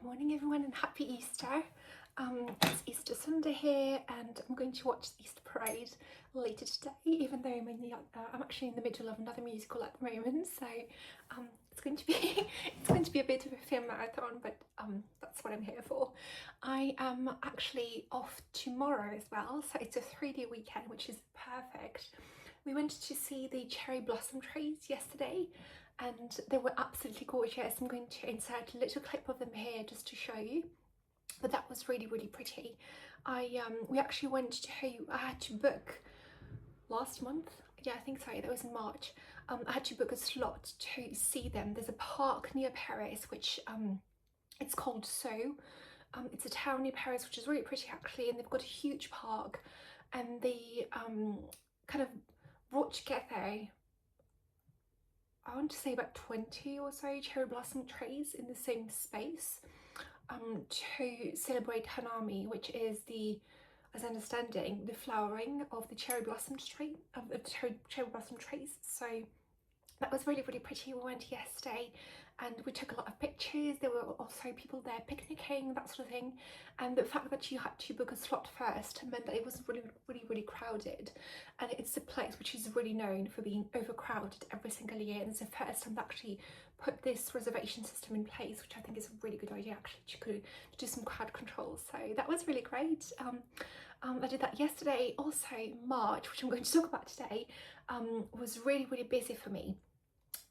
morning everyone and happy Easter. It's Easter Sunday here and I'm going to watch the Easter Parade later today, even though I'm actually in the middle of another musical at the moment, so it's going to be a bit of a film marathon, but that's what I'm here for. I am actually off tomorrow as well, so it's a 3-day weekend, which is perfect. We went to see the cherry blossom trees yesterday and they were absolutely gorgeous. I'm going to insert a little clip of them here just to show you, but that was really pretty. We actually went to, I had to book last month, yeah I think so, that was in March. I had to book a slot to see them. There's a park near Paris which it's called So. It's a town near Paris which is really pretty actually, and they've got a huge park, and they kind of brought together, I want to say about 20 or so cherry blossom trees in the same space to celebrate Naomi, which is the, as understanding, the flowering of the cherry blossom tree, of the cherry blossom trees. So that was really pretty. We went yesterday and we took a lot of pictures. There were also people there picnicking, that sort of thing, and the fact that you had to book a slot first meant that it was really crowded, and it's a place which is really known for being overcrowded every single year, and it's the first time to actually put this reservation system in place, which I think is a really good idea actually, to do some crowd control. So that was really great. I did that yesterday. Also March, which I'm going to talk about today, was really busy for me.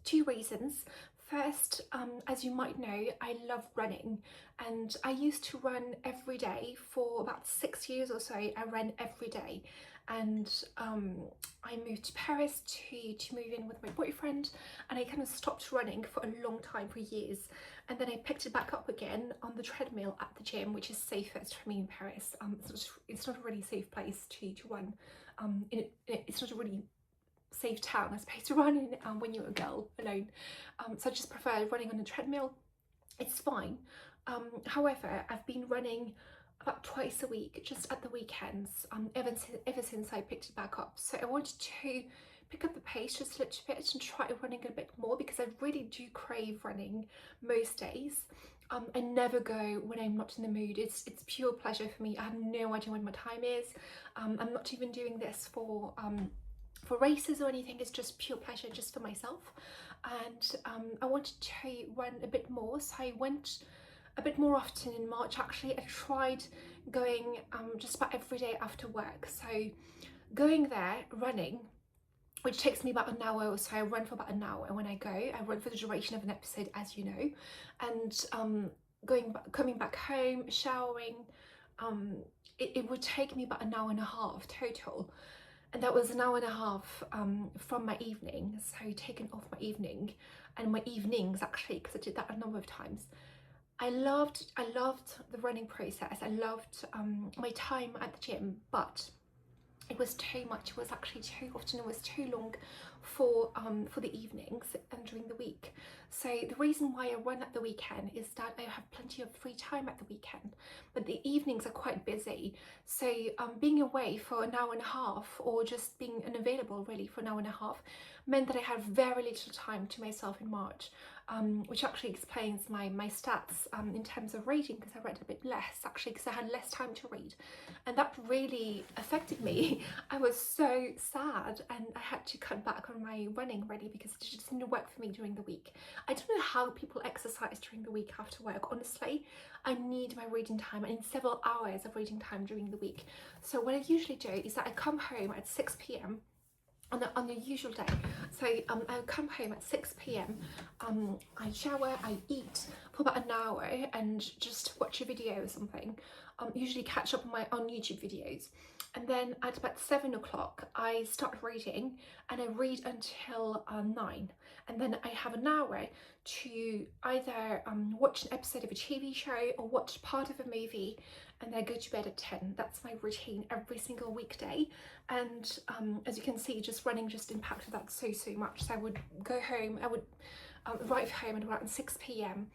2 reasons. First, as you might know, I love running, and I used to run every day for about 6 years or so. I ran every day, and I moved to Paris to move in with my boyfriend, and I kind of stopped running for a long time, for years, and then I picked it back up again on the treadmill at the gym, which is safest for me in Paris. It's not a really safe place to run. It's not a really safe town, I suppose, to run in when you're a girl alone. So I just prefer running on a treadmill. It's fine. However, I've been running about twice a week, just at the weekends, ever since I picked it back up. So I wanted to pick up the pace just a little bit and try running a bit more, because I really do crave running most days. I never go when I'm not in the mood. It's pure pleasure for me. I have no idea when my time is. I'm not even doing this for races or anything. It's just pure pleasure, just for myself. And I wanted to run a bit more, so I went a bit more often in March actually. I tried going just about every day after work, so going there, running, which takes me about an hour or so. I run for about an hour when I go. I run for the duration of an episode, as you know, and coming back home, showering, it would take me about an hour and a half total. And that was an hour and a half from my evening, so taken off my evening and my evenings actually, because I did that a number of times. I loved the running process. I loved my time at the gym, but it was too much. It was actually too often. It was too long for the evenings and during the week. So the reason why I run at the weekend is that I have plenty of free time at the weekend, but the evenings are quite busy. So being away for an hour and a half, or just being unavailable really for an hour and a half, meant that I had very little time to myself in March, which actually explains my stats in terms of reading, because I read a bit less actually, because I had less time to read, and that really affected me. I was so sad, and I had to cut back on my running really, because it just didn't work for me during the week. I don't know how people exercise during the week after work. Honestly, I need my reading time. I need several hours of reading time during the week. So what I usually do is that I come home at 6 p.m. on a usual day. So I come home at 6 p.m. I shower, I eat for about an hour and just watch a video or something. Usually catch up on YouTube videos, and then at about 7 o'clock I start reading, and I read until 9, and then I have an hour to either watch an episode of a TV show or watch part of a movie, and then I go to bed at 10. That's my routine every single weekday. And as you can see, just running just impacted that so much. So I would go home, I would arrive home at around 6 p.m.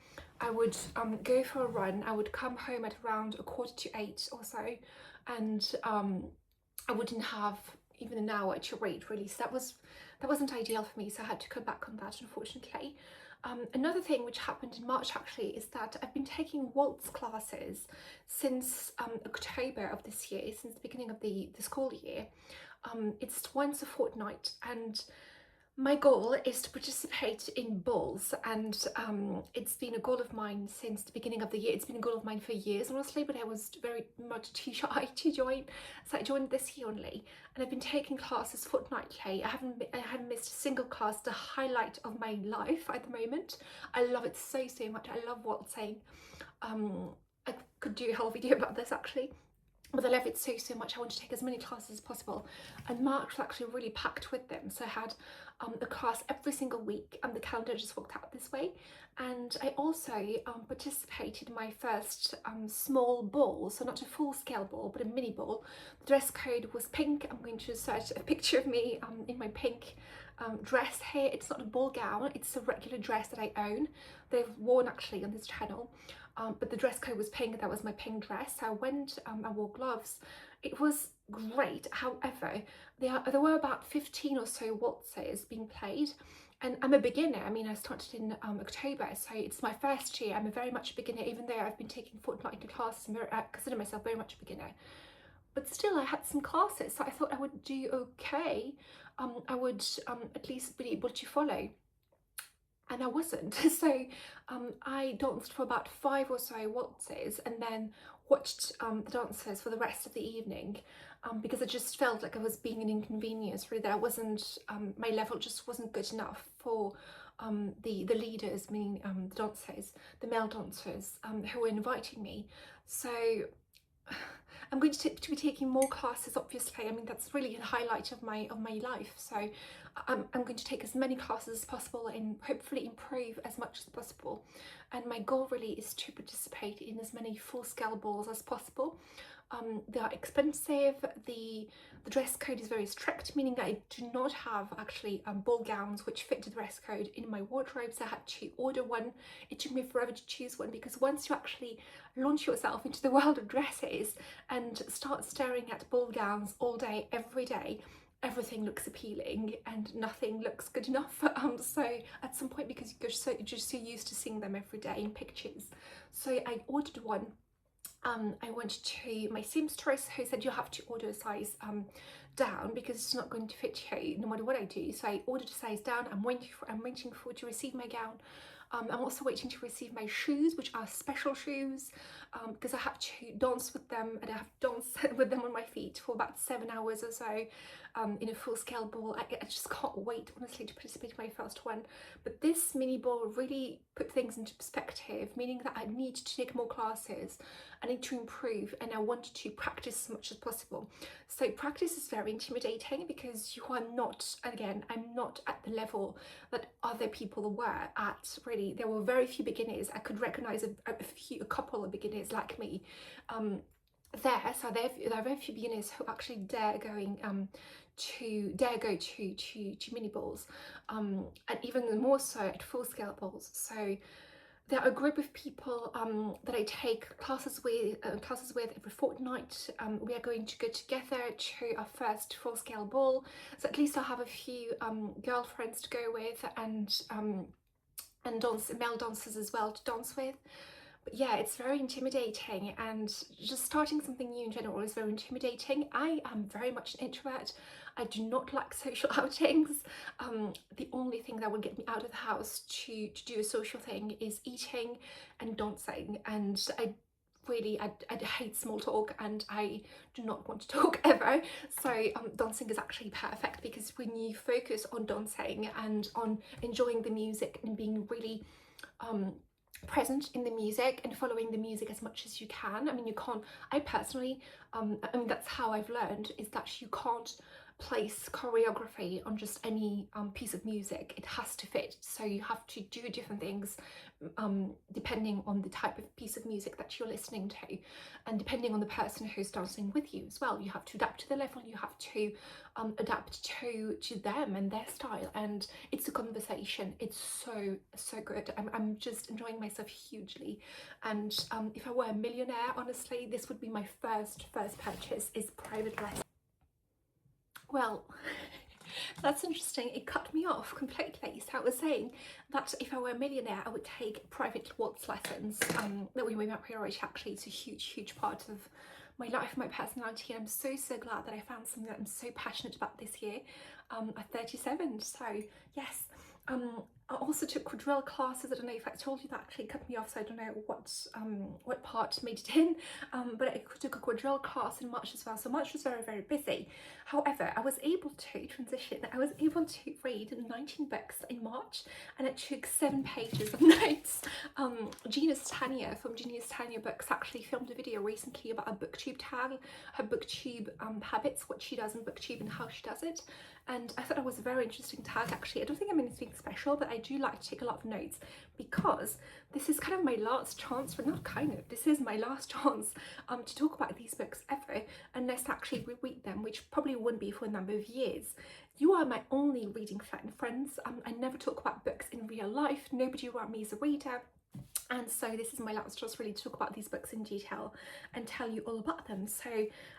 I would go for a run. I would come home at around 7:45 or so, and I wouldn't have even an hour to read really. So that wasn't ideal for me, so I had to cut back on that, unfortunately. Another thing which happened in March actually is that I've been taking waltz classes since October of this year, since the beginning of the school year. It's once a fortnight, and my goal is to participate in balls, and it's been a goal of mine since the beginning of the year. It's been a goal of mine for years, honestly, but I was very much too shy to join, so I joined this year only, and I've been taking classes fortnightly. I haven't missed a single class. The highlight of my life at the moment. I love it so much. I love waltzing. I could do a whole video about this actually. But I love it so much. I want to take as many classes as possible, and March was actually really packed with them. So I had a class every single week, and the calendar just worked out this way. And I also participated in my first small ball, so not a full-scale ball but a mini ball. The dress code was pink. I'm going to insert a picture of me in my pink dress here. It's not a ball gown, it's a regular dress that I own, that I've worn actually on this channel. But the dress code was pink. That was my pink dress. So I went, I wore gloves. It was great. However, there were about 15 or so waltzes being played, and I'm a beginner. I mean, I started in October, so it's my first year. I'm very much a beginner, even though I've been taking fortnightly classes. I consider myself very much a beginner. But still, I had some classes, so I thought I would do okay. I would at least be able to follow. And I wasn't. So I danced for about 5 or so waltzes, and then watched the dancers for the rest of the evening, because I just felt like I was being an inconvenience, really, that I wasn't, my level just wasn't good enough for the leaders, meaning the dancers, the male dancers who were inviting me. So I'm going to be taking more classes, obviously. I mean, that's really the highlight of my life. So I'm going to take as many classes as possible and hopefully improve as much as possible. And my goal really is to participate in as many full-scale balls as possible. They are expensive. The dress code is very strict, meaning that I do not have actually ball gowns which fit the dress code in my wardrobe, so I had to order one. It took me forever to choose one, because once you actually launch yourself into the world of dresses and start staring at ball gowns all day, every day, everything looks appealing and nothing looks good enough. So at some point, because you're just so used to seeing them every day in pictures, so I ordered one. I went to my seamstress, who said you have to order a size down, because it's not going to fit you no matter what I do. So I ordered a size down. I'm waiting for to receive my gown. I'm also waiting to receive my shoes, which are special shoes, because I have to dance with them, and I have to dance with them on my feet for about 7 hours or so in a full-scale ball. I just can't wait, honestly, to participate in my first one. But this mini ball really put things into perspective, meaning that I need to take more classes, I need to improve, and I want to practice as much as possible. So practice is very intimidating, because you are not, again, I'm not at the level that other people were at, really. There were very few beginners. I could recognize a couple of beginners like me there. So there are very few beginners who actually dare go to mini balls, and even more so at full-scale balls. So there are a group of people that I take classes with every fortnight. We are going to go together to our first full-scale ball, so at least I'll have a few girlfriends to go with, and male dancers as well to dance with. But yeah, it's very intimidating, and just starting something new in general is very intimidating. I am very much an introvert. I do not like social outings. The only thing that would get me out of the house to do a social thing is eating and dancing, and I hate small talk, and I do not want to talk ever. So dancing is actually perfect, because when you focus on dancing and on enjoying the music and being really present in the music and following the music as much as you can. I mean, you can't, I personally, I mean, that's how I've learned, is that you can't place choreography on just any piece of music. It has to fit, so you have to do different things depending on the type of piece of music that you're listening to, and depending on the person who's dancing with you as well. You have to adapt to the level, you have to adapt to them and their style, and it's a conversation. It's so good. I'm just enjoying myself hugely, and if I were a millionaire, honestly, this would be my first purchase, is private lessons. Well, That's interesting. It cut me off completely. So I was saying that if I were a millionaire, I would take private waltz lessons. That would be my priority. Actually, it's a huge part of my life, my personality, and I'm so glad that I found something that I'm so passionate about this year at 37. So yes. I also took quadrille classes. I don't know if I told you, that actually cut me off, so I don't know what part made it in, but I took a quadrille class in March as well, so March was very busy. However, I was able to transition. I was able to read 19 books in March, and it took 7 pages of notes. Janice Tanya from Janice Tanya Books actually filmed a video recently about a booktube tag, her booktube habits, what she does in booktube and how she does it. And I thought it was a very interesting tag actually. I don't think I'm anything special, but I do like to take a lot of notes because this is kind of my last chance, but not kind of, this is my last chance to talk about these books ever, unless I actually reread them, which probably wouldn't be for a number of years. You are my only reading friends. I never talk about books in real life. Nobody around me is a reader. And so this is my last chance really to talk about these books in detail and tell you all about them. So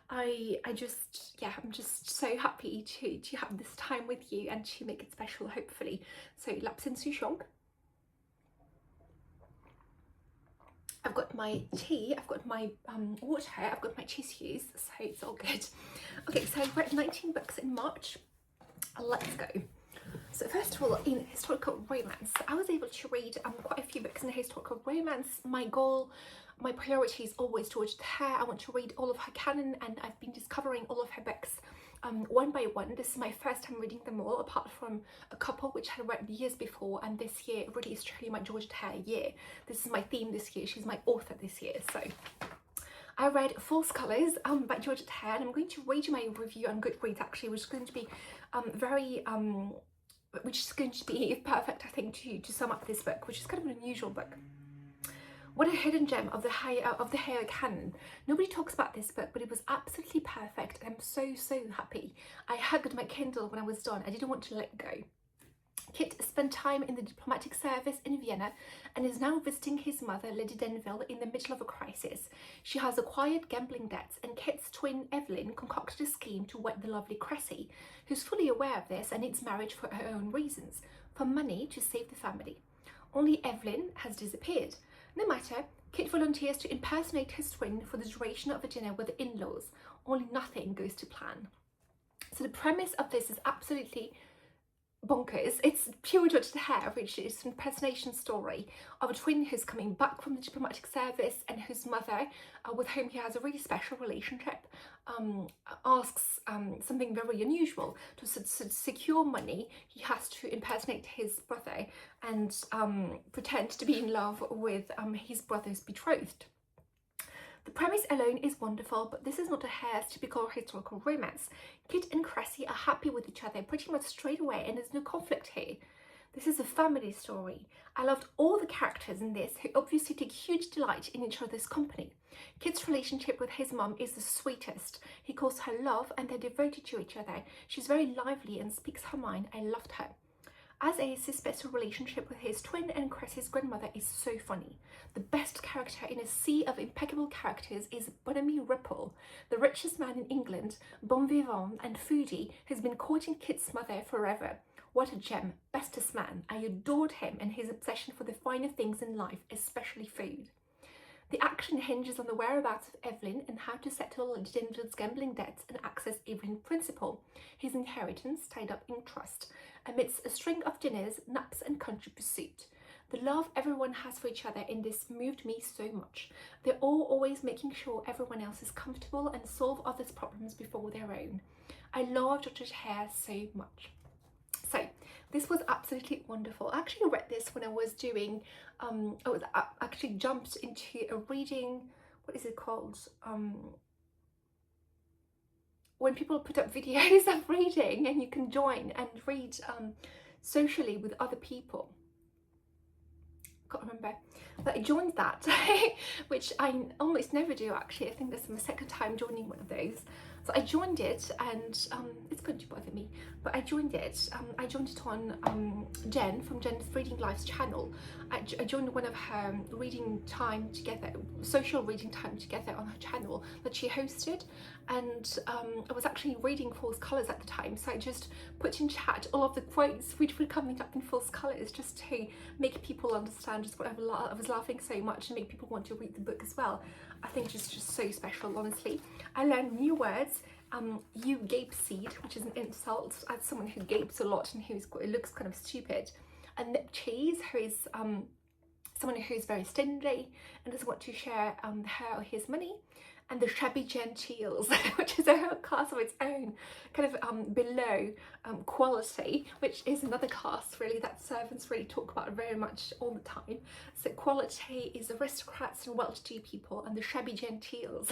I'm just so happy to have this time with you and to make it special, hopefully. So lapsin souchong. I've got my tea, I've got my water, I've got my tissues, so it's all good. Okay, so I read 19 books in March. Let's go. So first of all, in historical romance, I was able to read quite a few books in historical romance. My goal, my priority is always Georgette. I want to read all of her canon, and I've been discovering all of her books one by one. This is my first time reading them all, apart from a couple which I read years before, and this year really is truly my Georgette year. This is my theme this year. She's my author this year. So I read False Colours by Georgette, and I'm going to read you my review on Goodreads actually, which is going to be which is going to be perfect, I think, to sum up this book, which is kind of an unusual book. What a hidden gem of the higher canon. Nobody talks about this book, but it was absolutely perfect, and I'm so happy. I hugged my Kindle when I was done. I didn't want to let go. Kit spent time in the diplomatic service in Vienna and is now visiting his mother, Lady Denville, in the middle of a crisis. She has acquired gambling debts, and Kit's twin, Evelyn, concocted a scheme to wed the lovely Christie, who's fully aware of this and needs marriage for her own reasons, for money to save the family. Only Evelyn has disappeared. No matter, Kit volunteers to impersonate his twin for the duration of a dinner with the in-laws. Only nothing goes to plan. So the premise of this is absolutely bonkers. It's pure Georgette, which is an impersonation story of a twin who's coming back from the diplomatic service and whose mother, with whom he has a really special relationship, asks something very unusual. To secure money, he has to impersonate his brother and pretend to be in love with his brother's betrothed. The premise alone is wonderful, but this is not a hare's typical historical romance. Kit and Christie are happy with each other pretty much straight away, and there's no conflict here. This is a family story. I loved all the characters in this, who obviously take huge delight in each other's company. Kit's relationship with his mum is the sweetest. He calls her love, and they're devoted to each other. She's very lively and speaks her mind. I loved her. As his special relationship with his twin and Christie's grandmother is so funny. The best character in a sea of impeccable characters is Bonamy Ripple, the richest man in England, bon vivant and foodie, who's been courting Kit's mother forever. What a gem, bestest man. I adored him and his obsession for the finer things in life, especially food. The action hinges on the whereabouts of Evelyn and how to settle Denville's gambling debts and access Evelyn's principal, his inheritance tied up in trust, amidst a string of dinners, naps and country pursuit. The love everyone has for each other in this moved me so much. They're all always making sure everyone else is comfortable and solve others' problems before their own. I love Georgette so much. So this was absolutely wonderful. I actually read this when I was doing, I actually jumped into a reading, what is it called? When people put up videos of reading and you can join and read socially with other people. Can't remember, but I joined that, which I almost never do actually. I think this is my second time joining one of those. So I joined it, and it's going to bother me, but I joined it. I joined it on Jen from Jen's Reading Life's channel. I joined one of her reading time together, social reading time together on her channel that she hosted, and I was actually reading False Colours at the time, so I just put in chat all of the quotes which were coming up in False Colours, just to make people understand just what I was laughing so much and make people want to read the book as well. I think it's just so special, honestly. I learned new words. You gape seed, which is an insult as someone who gapes a lot and it looks kind of stupid. And nip cheese, who is someone who's very stingy and doesn't want to share her or his money. And the shabby genteels, which is a whole class of its own, kind of below quality, which is another class really that servants really talk about very much all the time. So quality is aristocrats and well-to-do people, and the shabby genteels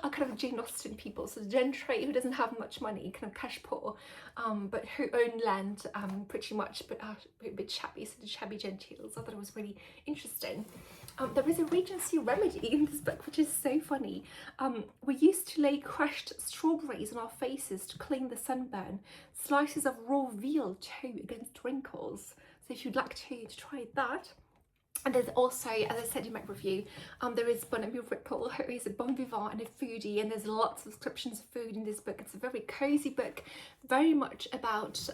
are kind of Jane Austen people, so the gentry who doesn't have much money, kind of cash poor, but who own land pretty much, but are a bit shabby, so the shabby genteels. I thought it was really interesting. There is a Regency remedy in this book, which is so funny. We used to lay crushed strawberries on our faces to clean the sunburn, slices of raw veal too against wrinkles. So if you'd like to try that. And there's also, as I said in my review, there is Bonamy Ripple, who is a bon vivant and a foodie, and there's lots of descriptions of food in this book. It's a very cozy book, very much about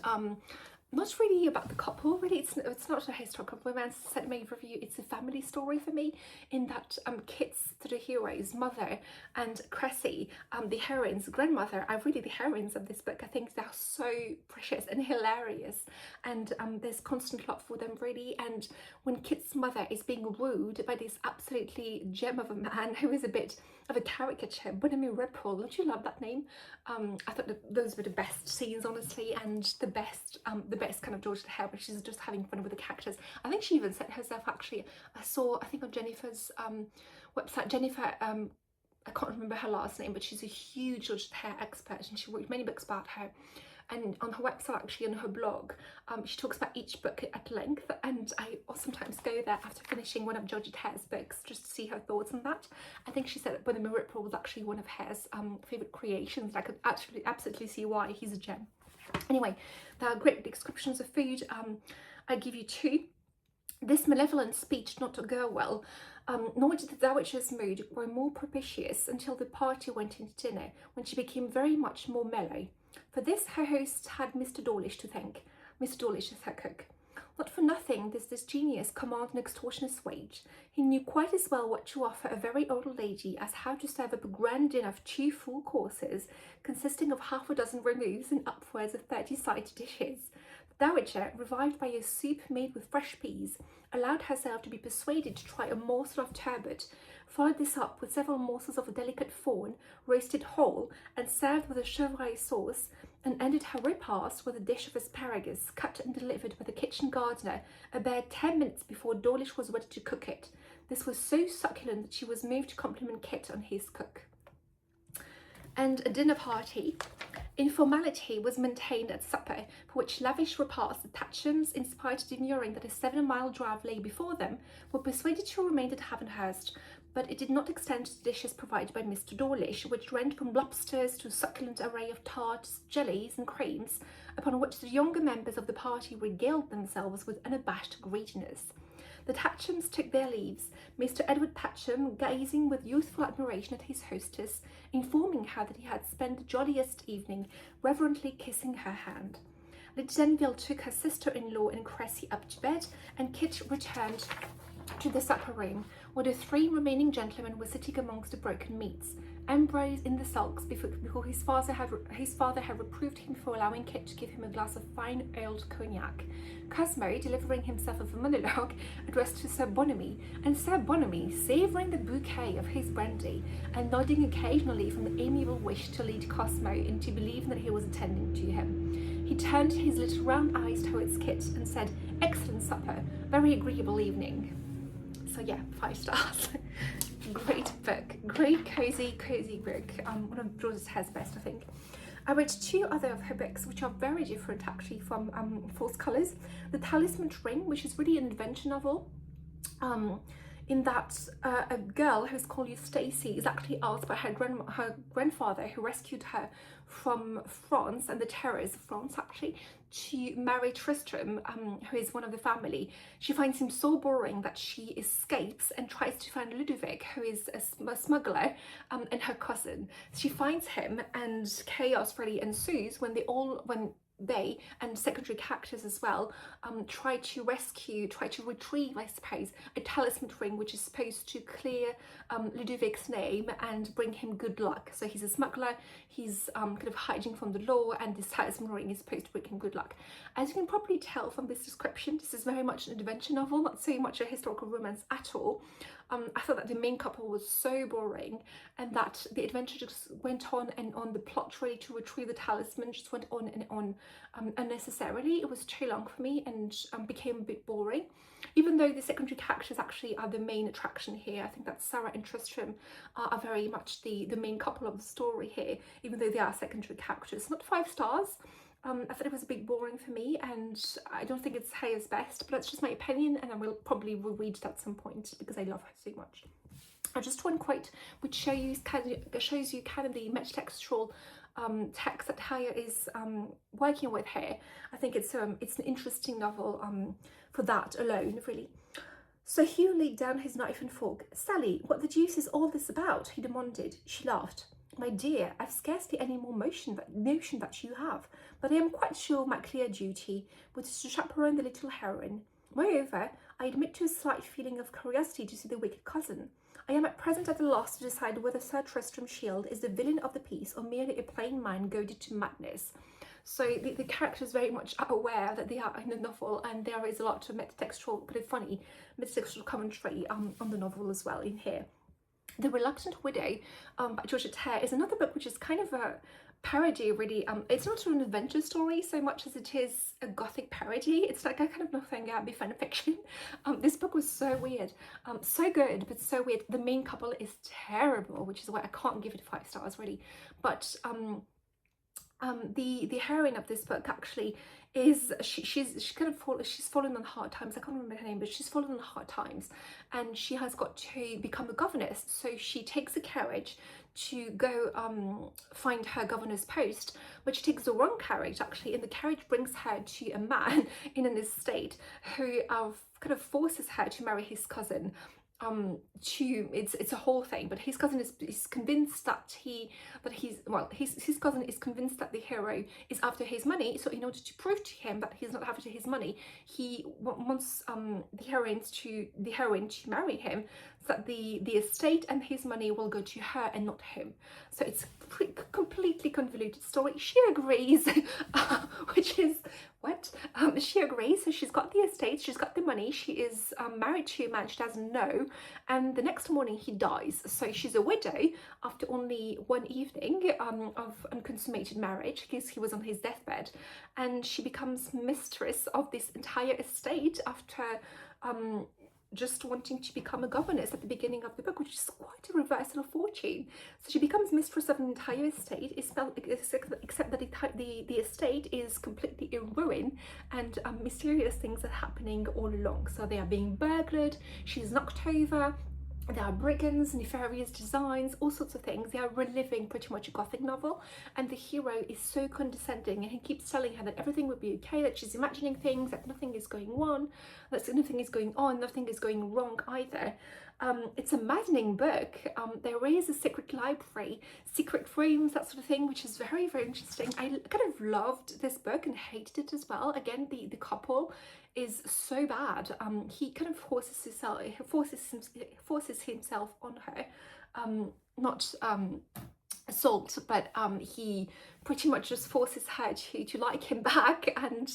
not really about the couple, really. It's not a historical romance. As I said in my review, it's a family story for me, in that Kit's, the hero's mother, and Christie, the heroine's grandmother, are really the heroines of this book. I think they're so precious and hilarious, and there's constant love for them, really. And when Kit's mother is being wooed by this absolutely gem of a man who is a bit of a caricature, Bonamy Ripple, don't you love that name? I thought that those were the best scenes, honestly, and the best kind of Georgette hair, where she's just having fun with the characters. I think she even said herself, actually, I think on Jennifer's website, Jennifer, I can't remember her last name, but she's a huge Georgette hair expert, and she wrote many books about her. And on her website, actually, on her blog, she talks about each book at length, and I sometimes go there after finishing one of Georgette Hare's books just to see her thoughts on that. I think she said that Bonamy Ripple was actually one of Hare's favourite creations, and I could actually absolutely see why. He's a gem. Anyway, there are great descriptions of food. I give you two. This malevolent speech did not go well, nor did the Dowager's mood grow more propitious until the party went into dinner, when she became very much more mellow. For this her host had Mr. Dawlish to thank. Mr. Dawlish is her cook. Not for nothing does this genius command an extortionate wage. He knew quite as well what to offer a very old lady as how to serve up a grand dinner of 2 full courses, consisting of half a dozen removes and upwards of 30 side dishes. The Dowager, revived by a soup made with fresh peas, allowed herself to be persuaded to try a morsel of turbot, followed this up with several morsels of a delicate fawn, roasted whole, and served with a chevreuil sauce, and ended her repast with a dish of asparagus, cut and delivered by the kitchen gardener a bare 10 minutes before Dawlish was ready to cook it. This was so succulent that she was moved to compliment Kit on his cook. And a dinner party. Informality was maintained at supper, for which lavish repast the Thatchams, in spite of demurring that a 7-mile drive lay before them, were persuaded to remain at Havenhurst, but it did not extend to the dishes provided by Mr. Dawlish, which ranged from lobsters to a succulent array of tarts, jellies and creams, upon which the younger members of the party regaled themselves with unabashed greediness. The Thatchams took their leaves, Mr. Edward Thatcham gazing with youthful admiration at his hostess, informing her that he had spent the jolliest evening, reverently kissing her hand. Lady Denville took her sister-in-law and Christie up to bed, and Kit returned to the supper room, where the 3 remaining gentlemen were sitting amongst the broken meats. Ambrose in the sulks before his father had reproved him for allowing Kit to give him a glass of fine old cognac. Cosmo delivering himself of a monologue addressed to Sir Bonamy, and Sir Bonamy savouring the bouquet of his brandy and nodding occasionally from the amiable wish to lead Cosmo into believing that he was attending to him. He turned his little round eyes towards Kit and said, "Excellent supper, very agreeable evening." So yeah, 5 stars. Great book, great cozy book. One of Georgette Hare's best, I think. I read 2 other of her books, which are very different actually from False Colours. The Talisman Ring, which is really an adventure novel. in that a girl who's called Stacy is actually asked by her grandfather, who rescued her from France and the terrors of France, actually, to marry Tristram, who is one of the family. She finds him so boring that she escapes and tries to find Ludovic, who is a smuggler, and her cousin. She finds him, and chaos really ensues when they and secondary characters as well try to retrieve, I suppose, a talisman ring which is supposed to clear Ludovic's name and bring him good luck. So he's a smuggler, he's kind of hiding from the law, and this talisman ring is supposed to bring him good luck. As you can probably tell from this description, this is very much an adventure novel, not so much a historical romance at all. I thought that the main couple was so boring, and that the adventure just went on and on. The plot really to retrieve the talisman just went on and on unnecessarily. It was too long for me and became a bit boring. Even though the secondary characters actually are the main attraction here, I think that Sarah and Tristram are very much the main couple of the story here, even though they are secondary characters. Not 5 stars. I thought it was a bit boring for me, and I don't think it's Hayes' best, but that's just my opinion, and I will probably reread it at some point because I love her so much. Just one quote which shows you kind of the metatextual text that Haya is working with here. I think it's an interesting novel for that alone, really. So Hugh laid down his knife and fork. "Sally, what the deuce is all this about?" he demanded. She laughed. "My dear, I've scarcely any more notion that you have, but I am quite sure my clear duty was to chaperone the little heroine. Moreover, I admit to a slight feeling of curiosity to see the wicked cousin. I am at present at a loss to decide whether Sir Tristram Shield is the villain of the piece or merely a plain man goaded to madness." So the characters very much are aware that they are in the novel, and there is a lot of metatextual, kind of funny metatextual commentary on the novel as well in here. The Reluctant Widow by Georgette is another book which is kind of a parody, really. It's not an adventure story so much as it is a gothic parody. It's like a kind of nothing fan fiction. This book was so weird, so good, but so weird. The main couple is terrible, which is why I can't give it 5 stars, really. But the heroine of this book actually is she's fallen on hard times. I can't remember her name, but she's fallen on hard times, and she has got to become a governess. So she takes a carriage to go find her governor's post, but she takes the wrong carriage actually, and the carriage brings her to a man in an estate who kind of forces her to marry his cousin. It's a whole thing, but his cousin is convinced that his cousin is convinced that the hero is after his money. So in order to prove to him that he's not after his money, he wants the heroine to marry him, so that the estate and his money will go to her and not him. So it's a completely convoluted story. She agrees, which is what? She agrees. So she's got the estate, she's got the money, she is married to a man she doesn't know, and the next morning he dies. So she's a widow after only one evening of unconsummated marriage, because he was on his deathbed, and she becomes mistress of this entire estate after just wanting to become a governess at the beginning of the book, which is quite a reversal of fortune. So she becomes mistress of an entire estate, except that the estate is completely in ruin, and mysterious things are happening all along. So they are being burglared, she's knocked over, there are brigands, nefarious designs, all sorts of things. They are reliving pretty much a gothic novel, and the hero is so condescending, and he keeps telling her that everything will be okay, that she's imagining things, that nothing is going on, nothing is going wrong either. It's a maddening book. There is a secret library, secret rooms, that sort of thing, which is very, very interesting. I kind of loved this book and hated it as well. Again, the couple is so bad. He kind of forces himself on her, not assault, but he pretty much just forces her to like him back, and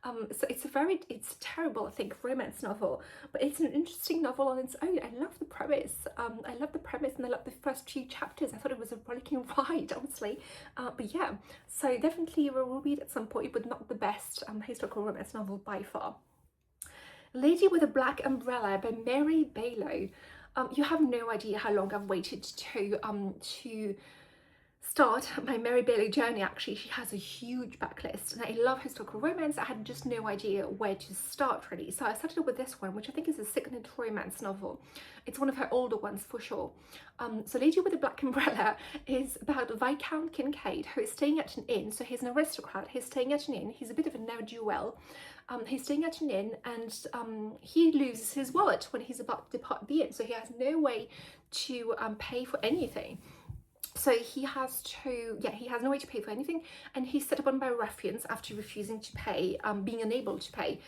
so it's a terrible, I think, romance novel, but it's an interesting novel on its own. I love the premise. And I love the first 2 chapters. I thought it was a rollicking ride, honestly. But yeah, so definitely we'll read at some point, but not the best historical romance novel by far. Lady with a Black Umbrella by Mary Balogh. You have no idea how long I've waited to start my Mary Bailey journey, actually, she has a huge backlist, and I love historical romance. I had just no idea where to start, really. So I started with this one, which I think is a signet romance novel. It's one of her older ones for sure. So Lady with the Black Umbrella is about Viscount Kincaid, who is staying at an inn. So he's an aristocrat, he's staying at an inn, he's a bit of a ne'er-do-well. He's staying at an inn, and he loses his wallet when he's about to depart the inn, so he has no way to pay for anything. So he has no way to pay for anything, and he's set upon by ruffians after refusing to pay, being unable to pay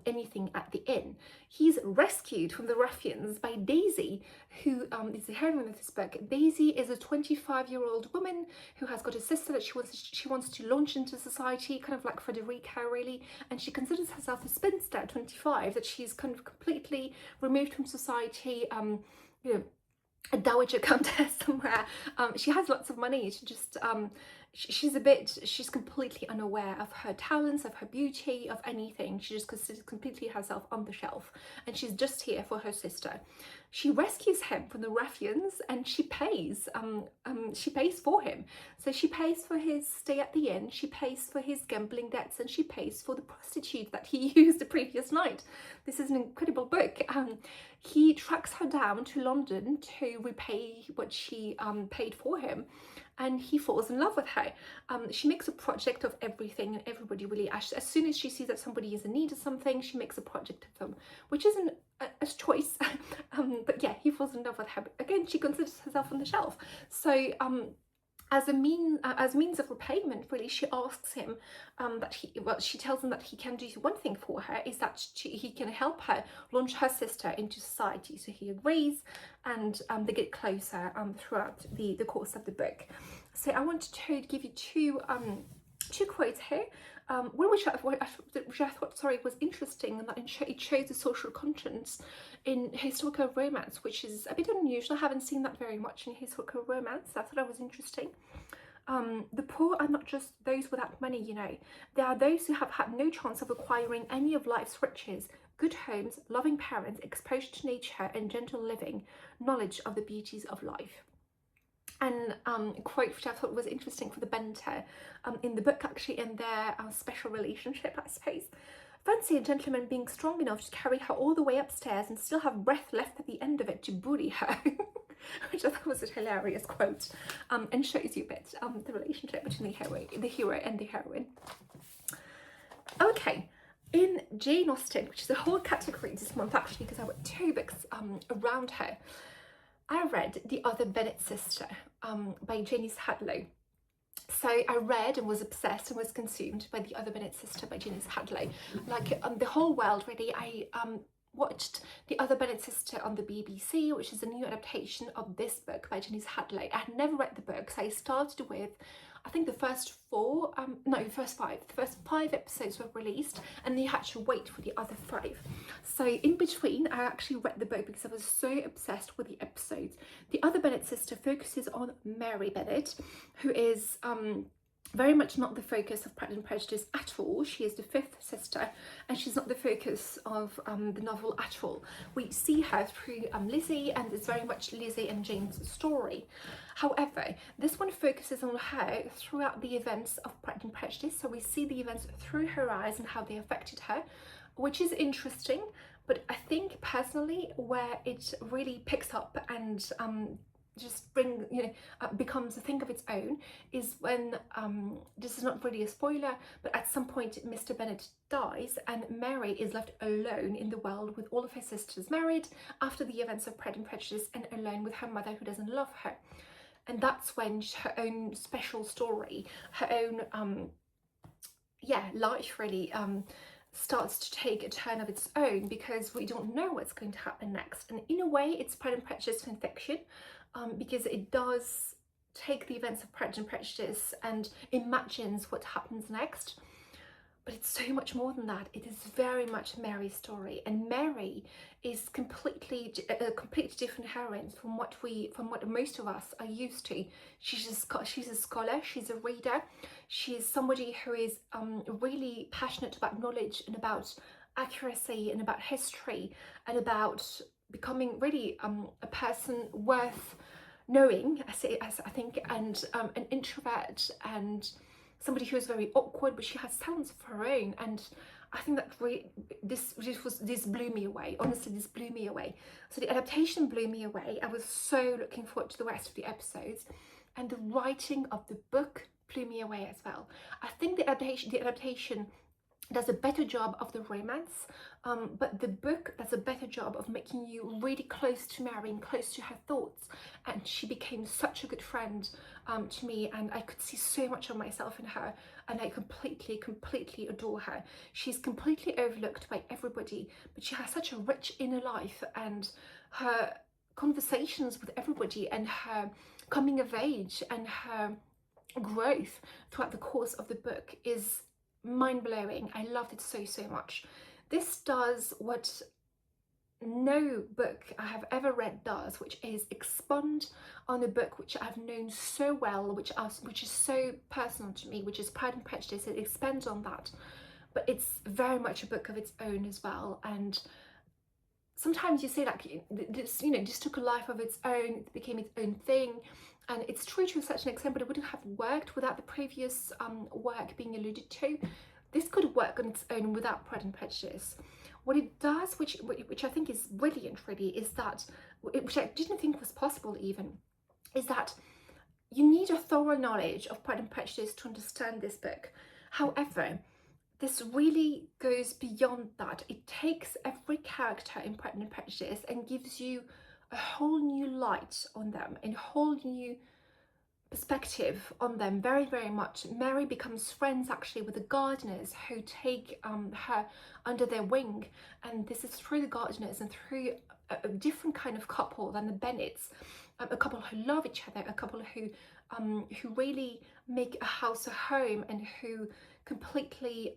anything at the inn. He's rescued from the ruffians by Daisy, who is the heroine of this book. Daisy is a 25-year-old woman who has got a sister that she wants to launch into society, kind of like Frederica, really, and she considers herself a spinster at 25, that she's kind of completely removed from society, you know, a dowager countess somewhere. She has lots of money. She just she's completely unaware of her talents, of her beauty, of anything. She just considers completely herself on the shelf, and she's just here for her sister. She rescues him from the ruffians, and she pays for him. So she pays for his stay at the inn, she pays for his gambling debts, and she pays for the prostitute that he used the previous night. This is an incredible book. He tracks her down to London to repay what she paid for him, and he falls in love with her. She makes a project of everything and everybody, really. As soon as she sees that somebody is in need of something, she makes a project of them, which isn't a choice. But yeah, he falls in love with her. But again, she considers herself on the shelf. So as means of repayment, really, she asks him she tells him that he can do one thing for her, is that he can help her launch her sister into society. So he agrees, and they get closer throughout the course of the book. So I wanted to give you two quotes here, which I thought was interesting, and that it shows the social conscience in historical romance, which is a bit unusual. I haven't seen that very much in historical romance. I thought that was interesting. The poor are not just those without money, you know. They are those who have had no chance of acquiring any of life's riches: good homes, loving parents, exposure to nature and gentle living, knowledge of the beauties of life. And a quote which I thought was interesting for the Bennet in the book, actually, in their special relationship, I suppose. Fancy a gentleman being strong enough to carry her all the way upstairs and still have breath left at the end of it to bully her. Which I thought was a hilarious quote, and shows you a bit the relationship between the hero and the heroine. Okay, in Jane Austen, which is a whole category this month, actually, because I read two books around her, I read The Other Bennet Sister by Janice Hadlow. So I read and was obsessed and was consumed by The Other Bennet Sister by Janice Hadlow. Like the whole world, really. I watched The Other Bennet Sister on the BBC, which is a new adaptation of this book by Janice Hadlow. I had never read the book, so I started with, I think the first five. The first 5 episodes were released, and you had to wait for the other 5. So in between, I actually read the book because I was so obsessed with the episodes. The Other Bennet Sister focuses on Mary Bennet, who is very much not the focus of Pride and Prejudice at all. She is the 5th sister, and she's not the focus of the novel at all. We see her through Lizzie, and it's very much Lizzie and Jane's story. However, this one focuses on her throughout the events of Pride and Prejudice, so we see the events through her eyes and how they affected her, which is interesting. But I think personally where it really picks up and just becomes a thing of its own is when this is not really a spoiler, but at some point Mr. Bennet dies and Mary is left alone in the world with all of her sisters married after the events of Pride and Prejudice, and alone with her mother who doesn't love her. And that's when her own special story, her own life really starts to take a turn of its own, because we don't know what's going to happen next. And in a way, it's Pride and Prejudice fan fiction, because it does take the events of Pride and Prejudice and imagines what happens next. But it's so much more than that. It is very much Mary's story, and Mary is a completely different heroine from what most of us are used to. She's a scholar, she's a reader, she is somebody who is really passionate about knowledge and about accuracy and about history and about becoming really a person worth knowing, as I think, and an introvert and somebody who is very awkward, but she has talents of her own. And I think that really, this blew me away. Honestly, this blew me away. So the adaptation blew me away. I was so looking forward to the rest of the episodes, and the writing of the book blew me away as well. I think the adaptation does a better job of the romance, but the book does a better job of making you really close to Mary and close to her thoughts. And she became such a good friend to me, and I could see so much of myself in her, and I completely adore her. She's completely overlooked by everybody, but she has such a rich inner life, and her conversations with everybody and her coming of age and her growth throughout the course of the book is mind-blowing. I loved it so much. This does what no book I have ever read does, which is expand on a book which I've known so well, which is so personal to me, which is Pride and Prejudice. It expands on that, but it's very much a book of its own as well. And sometimes you say like this, you know, just took a life of its own, it became its own thing. And it's true to a certain extent, but it wouldn't have worked without the previous work being alluded to. This could work on its own without Pride and Prejudice. What it does, which I think is brilliant really, is that, which I didn't think was possible even, is that you need a thorough knowledge of Pride and Prejudice to understand this book. However, this really goes beyond that. It takes every character in Pride and Prejudice and gives you a whole new light on them and a whole new perspective on them, very much. Mary becomes friends actually with the gardeners who take her under their wing, and this is through the gardeners and through a different kind of couple than the Bennets, a couple who love each other, a couple who really make a house a home and who completely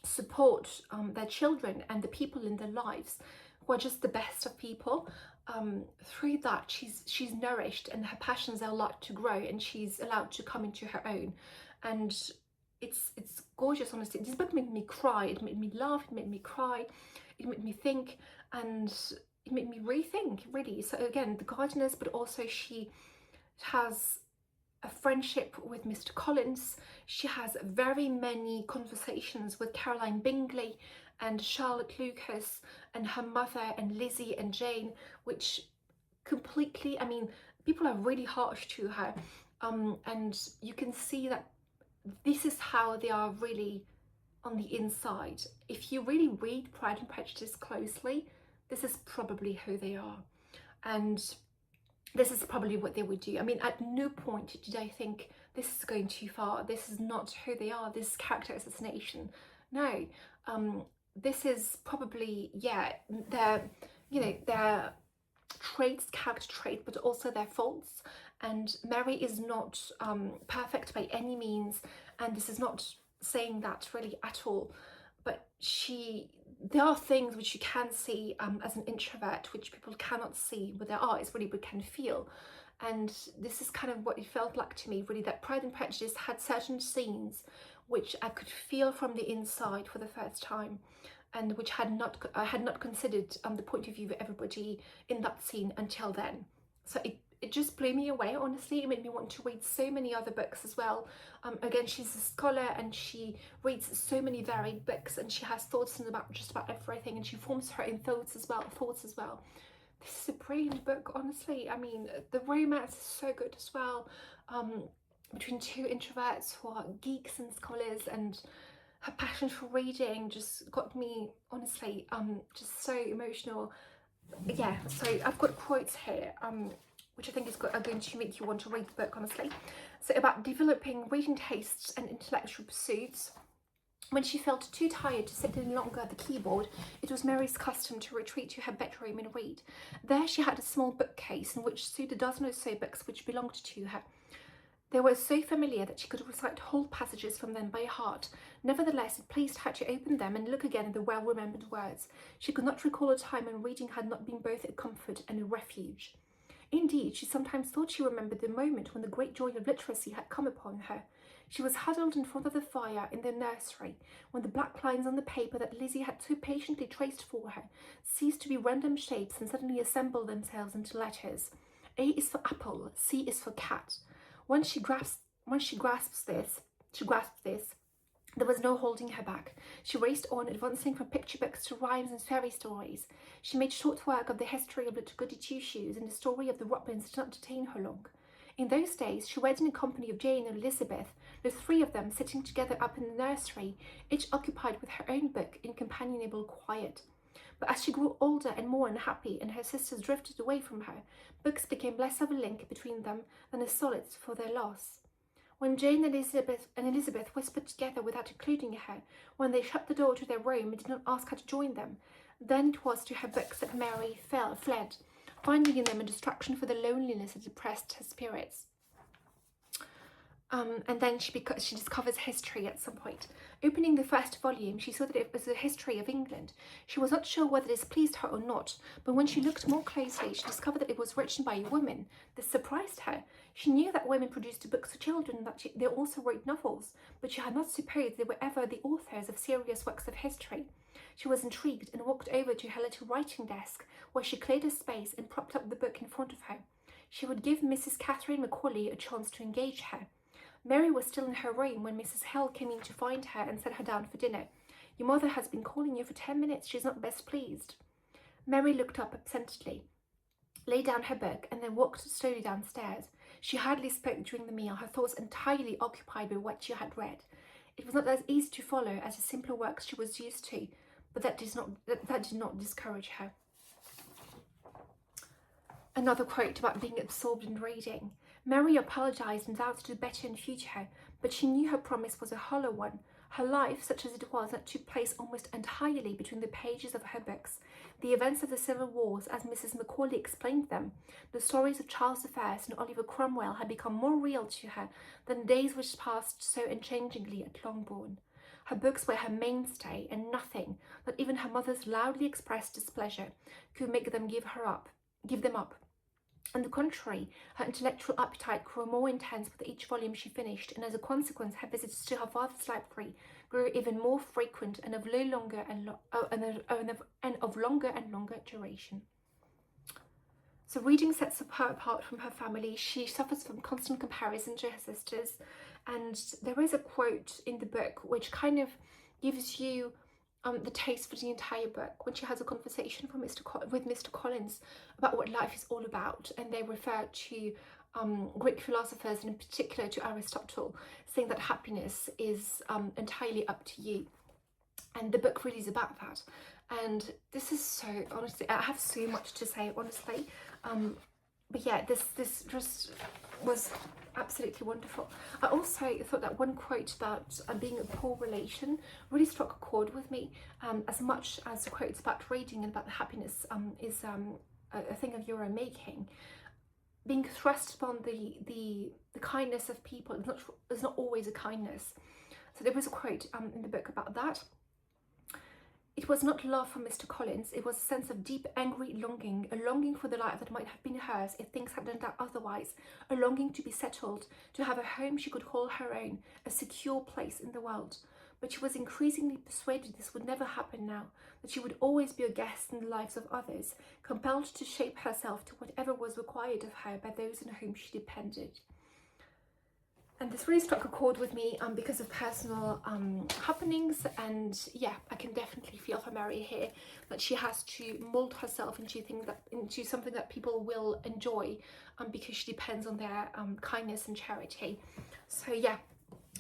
support their children and the people in their lives, who are just the best of people. Through that she's nourished, and her passions are allowed to grow, and she's allowed to come into her own. And it's gorgeous, honestly. This book made me cry, it made me laugh, it made me cry, it made me think, and it made me rethink really. So again, the gardeners, but also she has a friendship with Mr. Collins. She has very many conversations with Caroline Bingley and Charlotte Lucas and her mother and Lizzie and Jane, which completely, I mean, people are really harsh to her, and you can see that this is how they are really on the inside. If you really read Pride and Prejudice closely, this is probably who they are, and this is probably what they would do. I mean, at no point did I think this is going too far, this is not who they are, this is character assassination. No, this is probably, yeah, their, you know, their traits, character trait, but also their faults. And Mary is not perfect by any means, and this is not saying that really at all, but there are things which you can see as an introvert, which people cannot see with their eyes, really, but can feel. And this is kind of what it felt like to me, really, that Pride and Prejudice had certain scenes which I could feel from the inside for the first time, and which I had not considered the point of view of everybody in that scene until then. So it just blew me away, honestly. It made me want to read so many other books as well. Again, she's a scholar and she reads so many varied books, and she has thoughts about just about everything, and she forms her own thoughts as well. This is a brilliant book, honestly. I mean, the romance is so good as well, between two introverts who are geeks and scholars, and her passion for reading just got me, honestly, just so emotional. Yeah, so I've got quotes here, which I think are going to make you want to read the book, honestly. So about developing reading tastes and intellectual pursuits. When she felt too tired to sit any longer at the keyboard, it was Mary's custom to retreat to her bedroom and read. There she had a small bookcase in which stood a dozen or so books which belonged to her. They were so familiar that she could recite whole passages from them by heart. Nevertheless, it pleased her to open them and look again at the well-remembered words. She could not recall a time when reading had not been both a comfort and a refuge. Indeed, she sometimes thought she remembered the moment when the great joy of literacy had come upon her. She was huddled in front of the fire in the nursery, when the black lines on the paper that Lizzie had so patiently traced for her ceased to be random shapes and suddenly assembled themselves into letters. A is for apple, C is for cat. Once she grasps this, there was no holding her back. She raced on, advancing from picture books to rhymes and fairy stories. She made short work of the history of little goody two-shoes, and the story of the robins did not detain her long. In those days, she read in the company of Jane and Elizabeth, the three of them sitting together up in the nursery, each occupied with her own book in companionable quiet. But as she grew older and more unhappy, and her sisters drifted away from her, books became less of a link between them than a solace for their loss. When Jane and Elizabeth whispered together without including her, when they shut the door to their room and did not ask her to join them, then it was to her books that Mary fled, finding in them a distraction for the loneliness that depressed her spirits. And then she discovers history at some point. Opening the first volume, she saw that it was a history of England. She was not sure whether this pleased her or not, but when she looked more closely, she discovered that it was written by a woman. This surprised her. She knew that women produced books for children, that they also wrote novels, but she had not supposed they were ever the authors of serious works of history. She was intrigued and walked over to her little writing desk, where she cleared a space and propped up the book in front of her. She would give Mrs. Catherine Macaulay a chance to engage her. Mary was still in her room when Mrs. Hill came in to find her and set her down for dinner. "Your mother has been calling you for 10 minutes. She's not best pleased." Mary looked up absently, laid down her book, and then walked slowly downstairs. She hardly spoke during the meal, her thoughts entirely occupied by what she had read. It was not as easy to follow as the simpler works she was used to, but that did not discourage her. Another quote about being absorbed in reading. Mary apologised and vowed to do better in future, but she knew her promise was a hollow one. Her life, such as it was, that took place almost entirely between the pages of her books. The events of the Civil Wars, as Mrs. Macaulay explained them, the stories of Charles I and Oliver Cromwell had become more real to her than days which passed so unchangingly at Longbourn. Her books were her mainstay, and nothing, not even her mother's loudly expressed displeasure, could make them give them up. On the contrary, her intellectual appetite grew more intense with each volume she finished, and as a consequence her visits to her father's library grew even more frequent and of longer and longer duration. So reading sets her apart from her family. She suffers from constant comparison to her sisters, and there is a quote in the book which kind of gives you the taste for the entire book, when she has a conversation with Mr. Collins about what life is all about, and they refer to Greek philosophers, and in particular to Aristotle, saying that happiness is entirely up to you. And the book really is about that. And this is so, honestly, I have so much to say, honestly. But yeah, this just was absolutely wonderful. I also thought that one quote about being a poor relation really struck a chord with me, as much as the quotes about reading and about happiness is a thing of your own making. Being thrust upon the kindness of people is not always a kindness. So there was a quote in the book about that. It was not love for Mr. Collins, it was a sense of deep, angry longing, a longing for the life that might have been hers if things had turned out otherwise, a longing to be settled, to have a home she could call her own, a secure place in the world. But she was increasingly persuaded this would never happen now, that she would always be a guest in the lives of others, compelled to shape herself to whatever was required of her by those on whom she depended. And this really struck a chord with me because of personal happenings, and yeah, I can definitely feel for Mary here that she has to mould herself into something that people will enjoy, because she depends on their kindness and charity. So yeah,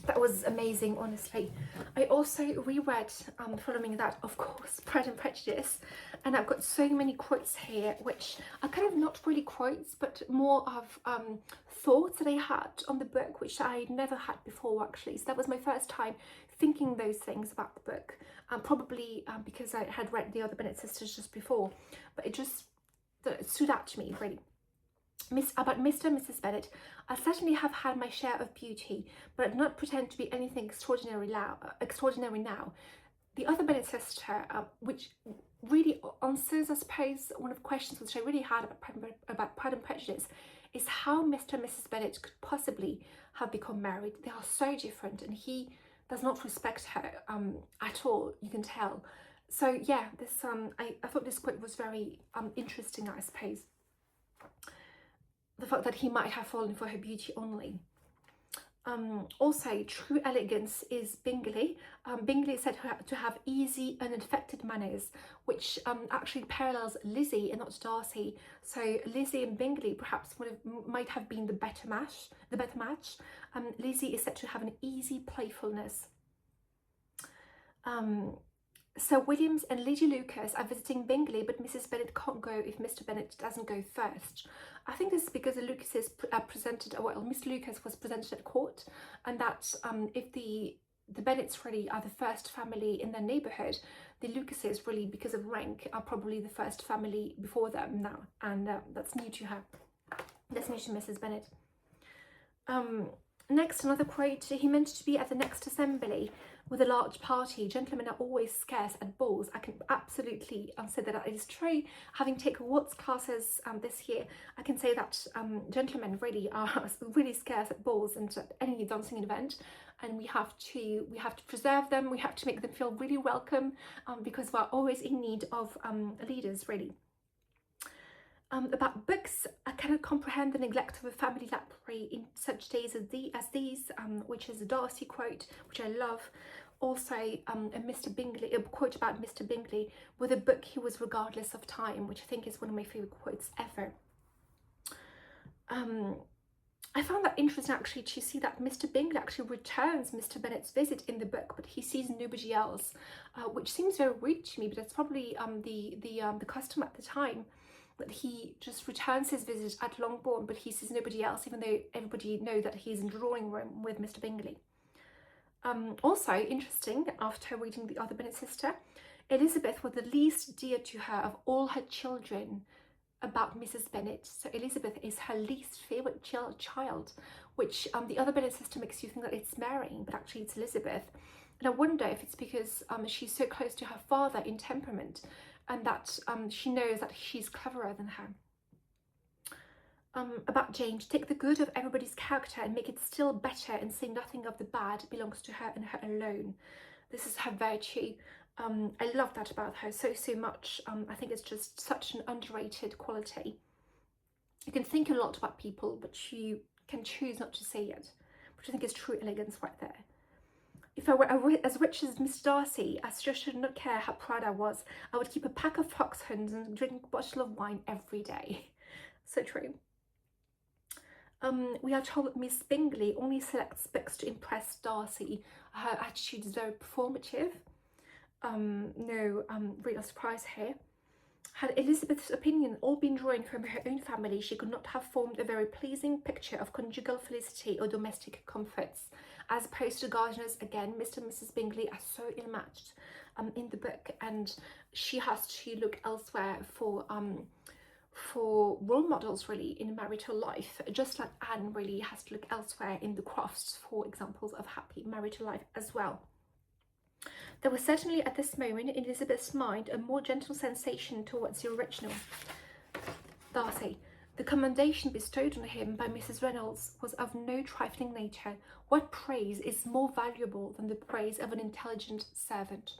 that was amazing, honestly. I also reread, following that, of course, Pride and Prejudice, and I've got so many quotes here, which are kind of not really quotes, but more of thoughts that I had on the book, which I never had before, actually. So that was my first time thinking those things about the book, probably because I had read the other Bennet sisters just before, but it stood out to me, really. About Mr. and Mrs. Bennet, I certainly have had my share of beauty, but I do not pretend to be anything extraordinary now. The other Bennet sister, which really answers, I suppose, one of the questions which I really had about Pride and Prejudice, is how Mr. and Mrs. Bennet could possibly have become married. They are so different, and he does not respect her at all, you can tell. So yeah, this I thought this quote was very interesting, I suppose. the fact that he might have fallen for her beauty only. Also, true elegance is Bingley. Bingley is said to have easy, unaffected manners, which actually parallels Lizzie and not Darcy. So Lizzie and Bingley perhaps might have been the better match. Lizzie is said to have an easy playfulness. Sir Williams and Lady Lucas are visiting Bingley, but Mrs. Bennet can't go if Mr. Bennet doesn't go first. I think this is because the Lucases are presented, well, Miss Lucas was presented at court, and that if the Bennets really are the first family in their neighbourhood, the Lucases really, because of rank, are probably the first family before them now, and that's new to her. That's new to Mrs. Bennet. Next, another quote. He meant to be at the next assembly with a large party. Gentlemen are always scarce at balls. I can absolutely say that it is true. Having taken waltz classes this year, I can say that gentlemen really are really scarce at balls and at any dancing event, and we have to preserve them. We have to make them feel really welcome because we're always in need of leaders, really. About books, I cannot comprehend the neglect of a family library in such days as these, which is a Darcy quote, which I love. Also, a quote about Mr. Bingley, with a book he was regardless of time, which I think is one of my favourite quotes ever. I found that interesting actually to see that Mr. Bingley actually returns Mr. Bennet's visit in the book, but he sees nobody else, which seems very rude to me, but it's probably the custom at the time, that he just returns his visit at Longbourn, but he sees nobody else, even though everybody know that he's in the drawing room with Mr. Bingley. Also interesting, after reading The Other Bennet Sister, Elizabeth was the least dear to her of all her children about Mrs. Bennet. So Elizabeth is her least favourite child, which The Other Bennet Sister makes you think that it's Mary, but actually it's Elizabeth. And I wonder if it's because she's so close to her father in temperament, and that she knows that she's cleverer than her. About Jane, to take the good of everybody's character and make it still better and say nothing of the bad belongs to her and her alone. This is her virtue. I love that about her so much. I think it's just such an underrated quality. You can think a lot about people, but you can choose not to say it, which I think is true elegance right there. If I were as rich as Miss Darcy, I sure should not care how proud I was. I would keep a pack of foxhounds and drink a bottle of wine every day. So true. We are told that Miss Bingley only selects books to impress Darcy. Her attitude is very performative. No real surprise here. Had Elizabeth's opinion all been drawn from her own family, she could not have formed a very pleasing picture of conjugal felicity or domestic comforts. As opposed to Gardiner's, again, Mr. and Mrs. Bingley are so ill-matched in the book, and she has to look elsewhere for role models really in marital life, just like Anne really has to look elsewhere in the Crofts for examples of happy marital life as well. There was certainly at this moment in Elizabeth's mind a more gentle sensation towards the original Darcy. The commendation bestowed on him by Mrs. Reynolds was of no trifling nature. What praise is more valuable than the praise of an intelligent servant?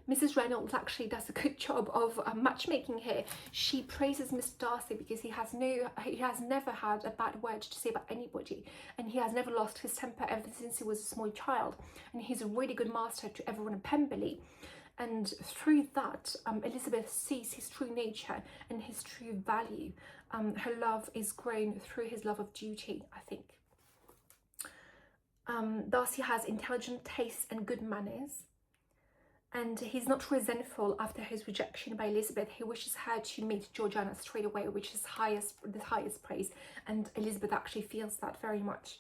Mrs. Reynolds actually does a good job of matchmaking here. She praises Mr. Darcy because he has never had a bad word to say about anybody, and he has never lost his temper ever since he was a small child, and he's a really good master to everyone in Pemberley. And through that, Elizabeth sees his true nature and his true value. Her love is grown through his love of duty, I think. Darcy has intelligent tastes and good manners, and he's not resentful after his rejection by Elizabeth. He wishes her to meet Georgiana straight away, which is the highest praise, and Elizabeth actually feels that very much.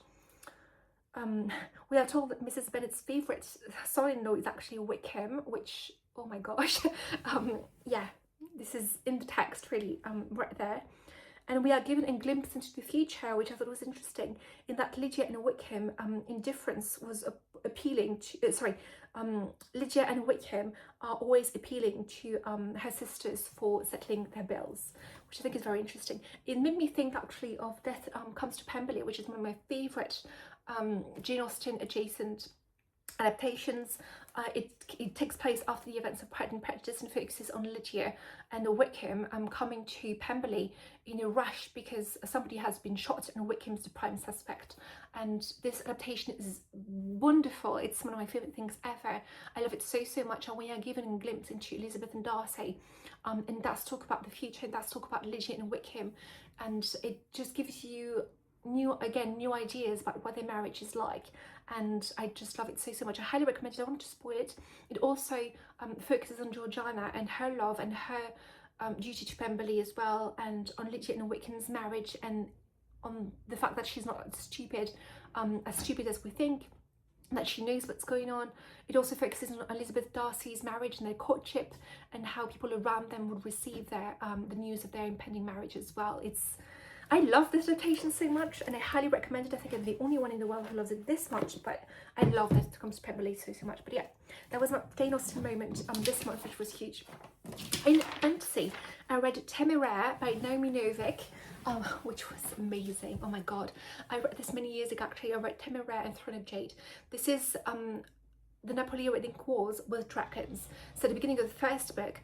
We are told that Mrs. Bennet's favourite son-in-law is actually Wickham, which, oh my gosh, yeah, this is in the text really, right there. And we are given a glimpse into the future, which I thought was interesting, in that Lydia and Wickham indifference was appealing to, Lydia and Wickham are always appealing to her sisters for settling their bills, which I think is very interesting. It made me think actually of Death Comes to Pemberley, which is one of my favourite Jane Austen adjacent adaptations. It takes place after the events of Pride and Prejudice and focuses on Lydia and Wickham coming to Pemberley in a rush because somebody has been shot and Wickham's the prime suspect. And this adaptation is wonderful. It's one of my favourite things ever. I love it so much, and we are given a glimpse into Elizabeth and Darcy, and that's talk about the future, that's talk about Lydia and Wickham, and it just gives you new ideas about what their marriage is like, and I just love it so much. I highly recommend it. I don't want to spoil it. It also focuses on Georgiana and her love and her duty to Pemberley as well, and on Lydia and Wickham's marriage, and on the fact that she's not as stupid as we think, that she knows what's going on. It also focuses on Elizabeth Darcy's marriage and their courtship, and how people around them would receive their the news of their impending marriage as well. I love this adaptation so much, and I highly recommend it. I think I'm the only one in the world who loves it this much, but I love that it comes to Pemberley so much. But yeah, that was my Jane Austen moment this month, which was huge. In fantasy, I read Temeraire by Naomi Novik, which was amazing. Oh my god, I read this many years ago. Actually, I read Temeraire and Throne of Jade. This is the Napoleonic Wars with dragons. So at the beginning of the first book,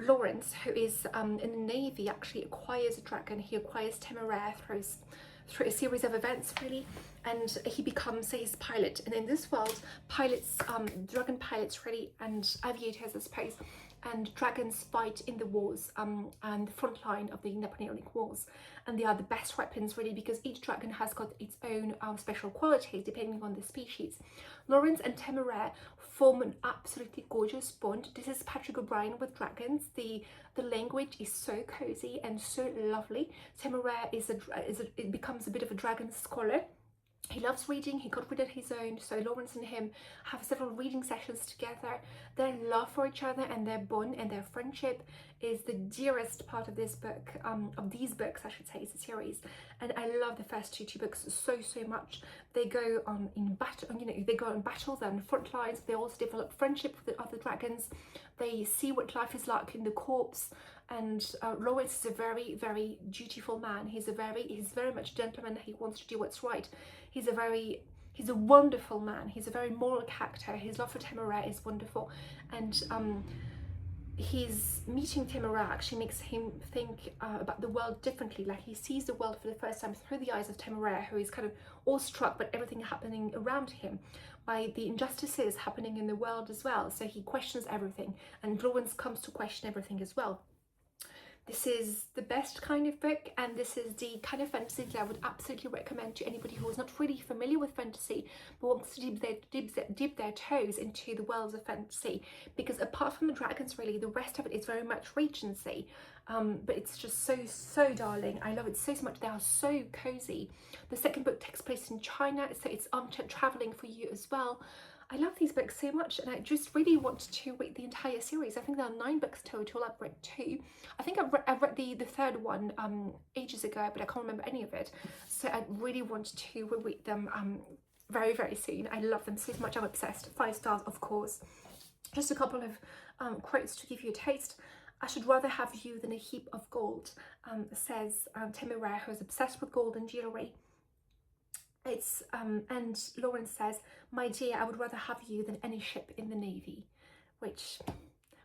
Lawrence, who is in the Navy, actually acquires a dragon. He acquires Temeraire through a series of events, really, and he becomes his pilot. And in this world, pilots, dragon pilots, really, and aviators, I suppose, and dragons fight in the wars and the front line of the Napoleonic Wars, and they are the best weapons, really, because each dragon has got its own special qualities depending on the species. Lawrence and Temeraire form an absolutely gorgeous bond. This is Patrick O'Brien with dragons. The language is so cozy and so lovely. Temeraire it becomes a bit of a dragon scholar. He loves reading. He got read on his own, so Lawrence and him have several reading sessions together. Their love for each other and their bond and their friendship is the dearest part of this book, of these books, I should say. It's a series, and I love the first two books so much. They go on in battle, they go on battles and front lines. They also develop friendship with the other dragons. They see what life is like in the corps. And Lawrence is a very dutiful man. He's very much a gentleman. He wants to do what's right. He's a wonderful man. He's a very moral character. His love for Temeraire is wonderful, and his meeting Temeraire actually makes him think about the world differently. Like, he sees the world for the first time through the eyes of Temeraire, who is kind of awestruck by everything happening around him, by the injustices happening in the world as well. So he questions everything, and Lawrence comes to question everything as well. This is the best kind of book, and this is the kind of fantasy that I would absolutely recommend to anybody who is not really familiar with fantasy but wants to dip their toes into the worlds of fantasy, because apart from the dragons, really, the rest of it is very much Regency, but it's just so darling. I love it so much. They are so cozy. The second book takes place in China, so it's traveling for you as well. I love these books so much, and I just really want to read the entire series. I think there are 9 books total. I've read 2. I think I've read the third one ages ago, but I can't remember any of it. So I really want to read them very soon. I love them so much. I'm obsessed. 5 stars, of course. Just a couple of quotes to give you a taste. I should rather have you than a heap of gold, says Temeraire, who is obsessed with gold and jewellery. It's and Lawrence says, my dear, I would rather have you than any ship in the Navy, which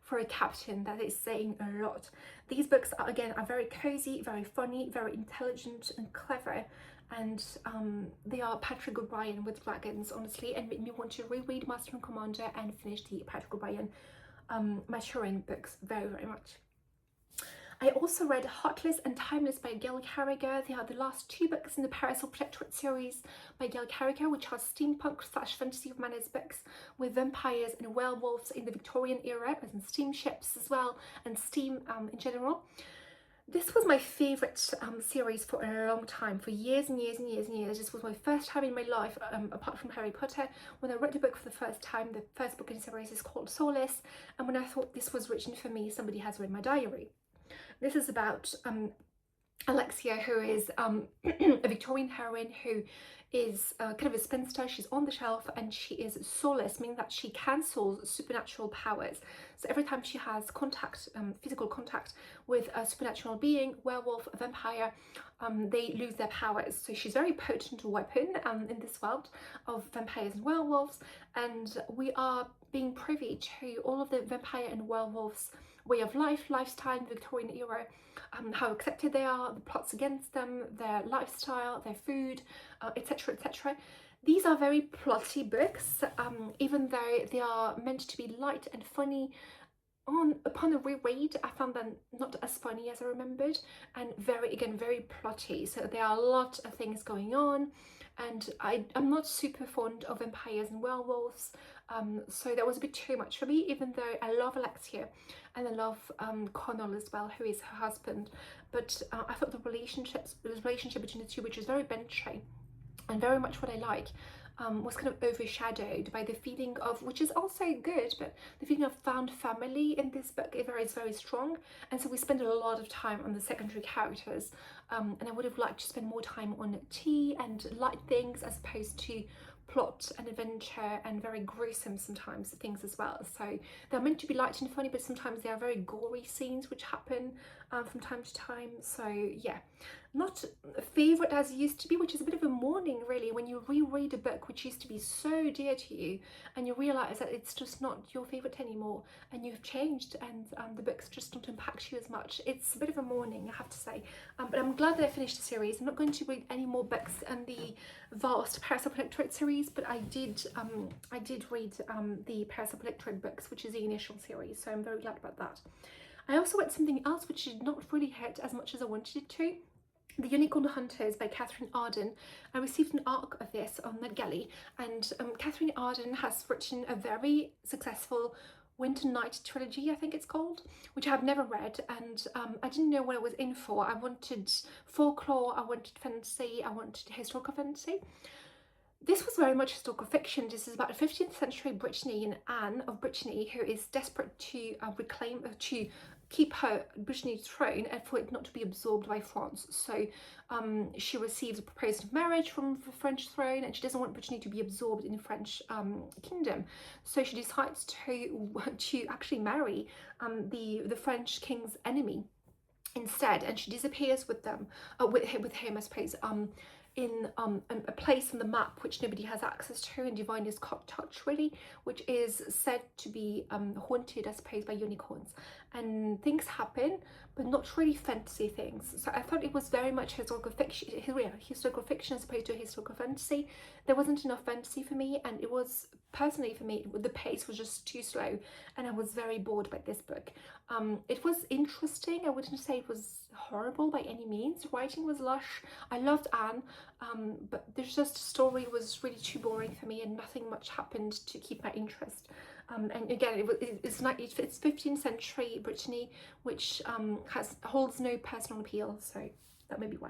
for a captain, that is saying a lot. These books are very cozy, very funny, very intelligent and clever, and they are Patrick O'Brien with dragons, honestly, and made me want to reread Master and Commander and finish the Patrick O'Brien Maturin books very much. I also read Heartless and Timeless by Gail Carriger. They are the last 2 books in the Parasol Protectorate series by Gail Carriger, which are steampunk / fantasy romance books with vampires and werewolves in the Victorian era, as in steamships as well, and steam in general. This was my favourite series for a long time, for years and years. This was my first time in my life, apart from Harry Potter, when I read the book for the first time. The first book in the series is called Solace, and when I thought this was written for me, somebody has read my diary. This is about Alexia, who is a Victorian heroine who is kind of a spinster. She's on the shelf and she is soulless, meaning that she cancels supernatural powers. So every time she has contact, physical contact with a supernatural being, werewolf, a vampire, they lose their powers. So she's a very potent weapon in this world of vampires and werewolves, and we are being privy to all of the vampire and werewolves way of life, lifestyle in the Victorian era, how accepted they are, the plots against them, their lifestyle, their food, etc, etc. These are very plotty books, even though they are meant to be light and funny. Upon a reread, I found them not as funny as I remembered, and very plotty. So there are a lot of things going on, and I'm not super fond of vampires and werewolves, so that was a bit too much for me, even though I love Alexia and I love Connell as well, who is her husband. But I thought the relationship between the two, which is very benchy and very much what I like, was kind of overshadowed by the feeling of, which is also good, but the feeling of found family in this book is very strong. And so we spend a lot of time on the secondary characters, and I would have liked to spend more time on tea and light things as opposed to plot and adventure and very gruesome sometimes things as well. So they're meant to be light and funny, but sometimes they are very gory scenes which happen from time to time. So yeah, not a favourite as it used to be, which is a bit of a mourning really when you reread a book which used to be so dear to you and you realise that it's just not your favourite anymore and you've changed, and the books just don't impact you as much. It's a bit of a mourning, I have to say, but I'm glad that I finished the series. I'm not going to read any more books in the vast Paris of Electorate series, but I did read the Paris of Electorate books, which is the initial series, so I'm very glad about that. I also read something else which did not really hit as much as I wanted it to. The Unicorn Hunters by Catherine Arden. I received an ARC of this on NetGalley, and Catherine Arden has written a very successful Winter Night trilogy, I think it's called, which I've never read, and I didn't know what I was in for. I wanted folklore, I wanted fantasy, I wanted historical fantasy. This was very much historical fiction. This is about a 15th century Brittany and Anne of Brittany, who is desperate to to keep her Brittany throne and for it not to be absorbed by France. So she receives a proposal of marriage from the French throne, and she doesn't want Brittany to be absorbed in the French kingdom. So she decides to actually marry the French king's enemy instead, and she disappears with them, with him, I suppose, in a place on the map which nobody has access to, and Divine is caught touch really, which is said to be haunted, I suppose, by unicorns, and things happen, but not really fantasy things. So I thought it was very much historical fiction as opposed to historical fantasy. There wasn't enough fantasy for me, and it was, personally for me, the pace was just too slow, and I was very bored by this book. It was interesting. I wouldn't say it was horrible by any means. Writing was lush. I loved Anne, but there's just story was really too boring for me, and nothing much happened to keep my interest. And again, it's 15th century Brittany, which holds no personal appeal, so that may be why.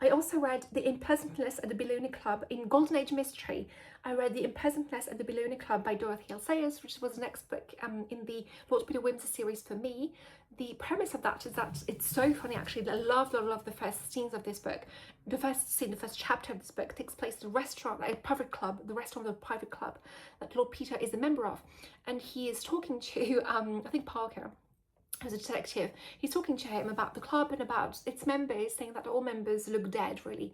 I also read The Unpleasantness at the Bellona Club in Golden Age Mystery. I read The Unpleasantness at the Bellona Club by Dorothy Sayers, which was the next book in the Lord Peter Wimsey series for me. The premise of that is that it's so funny actually. I love the first scenes of this book. The first chapter of this book takes place in a restaurant, a private club, the restaurant of a private club that Lord Peter is a member of, and he is talking to I think Parker, as a detective. He's talking to him about the club and about its members, saying that all members look dead really,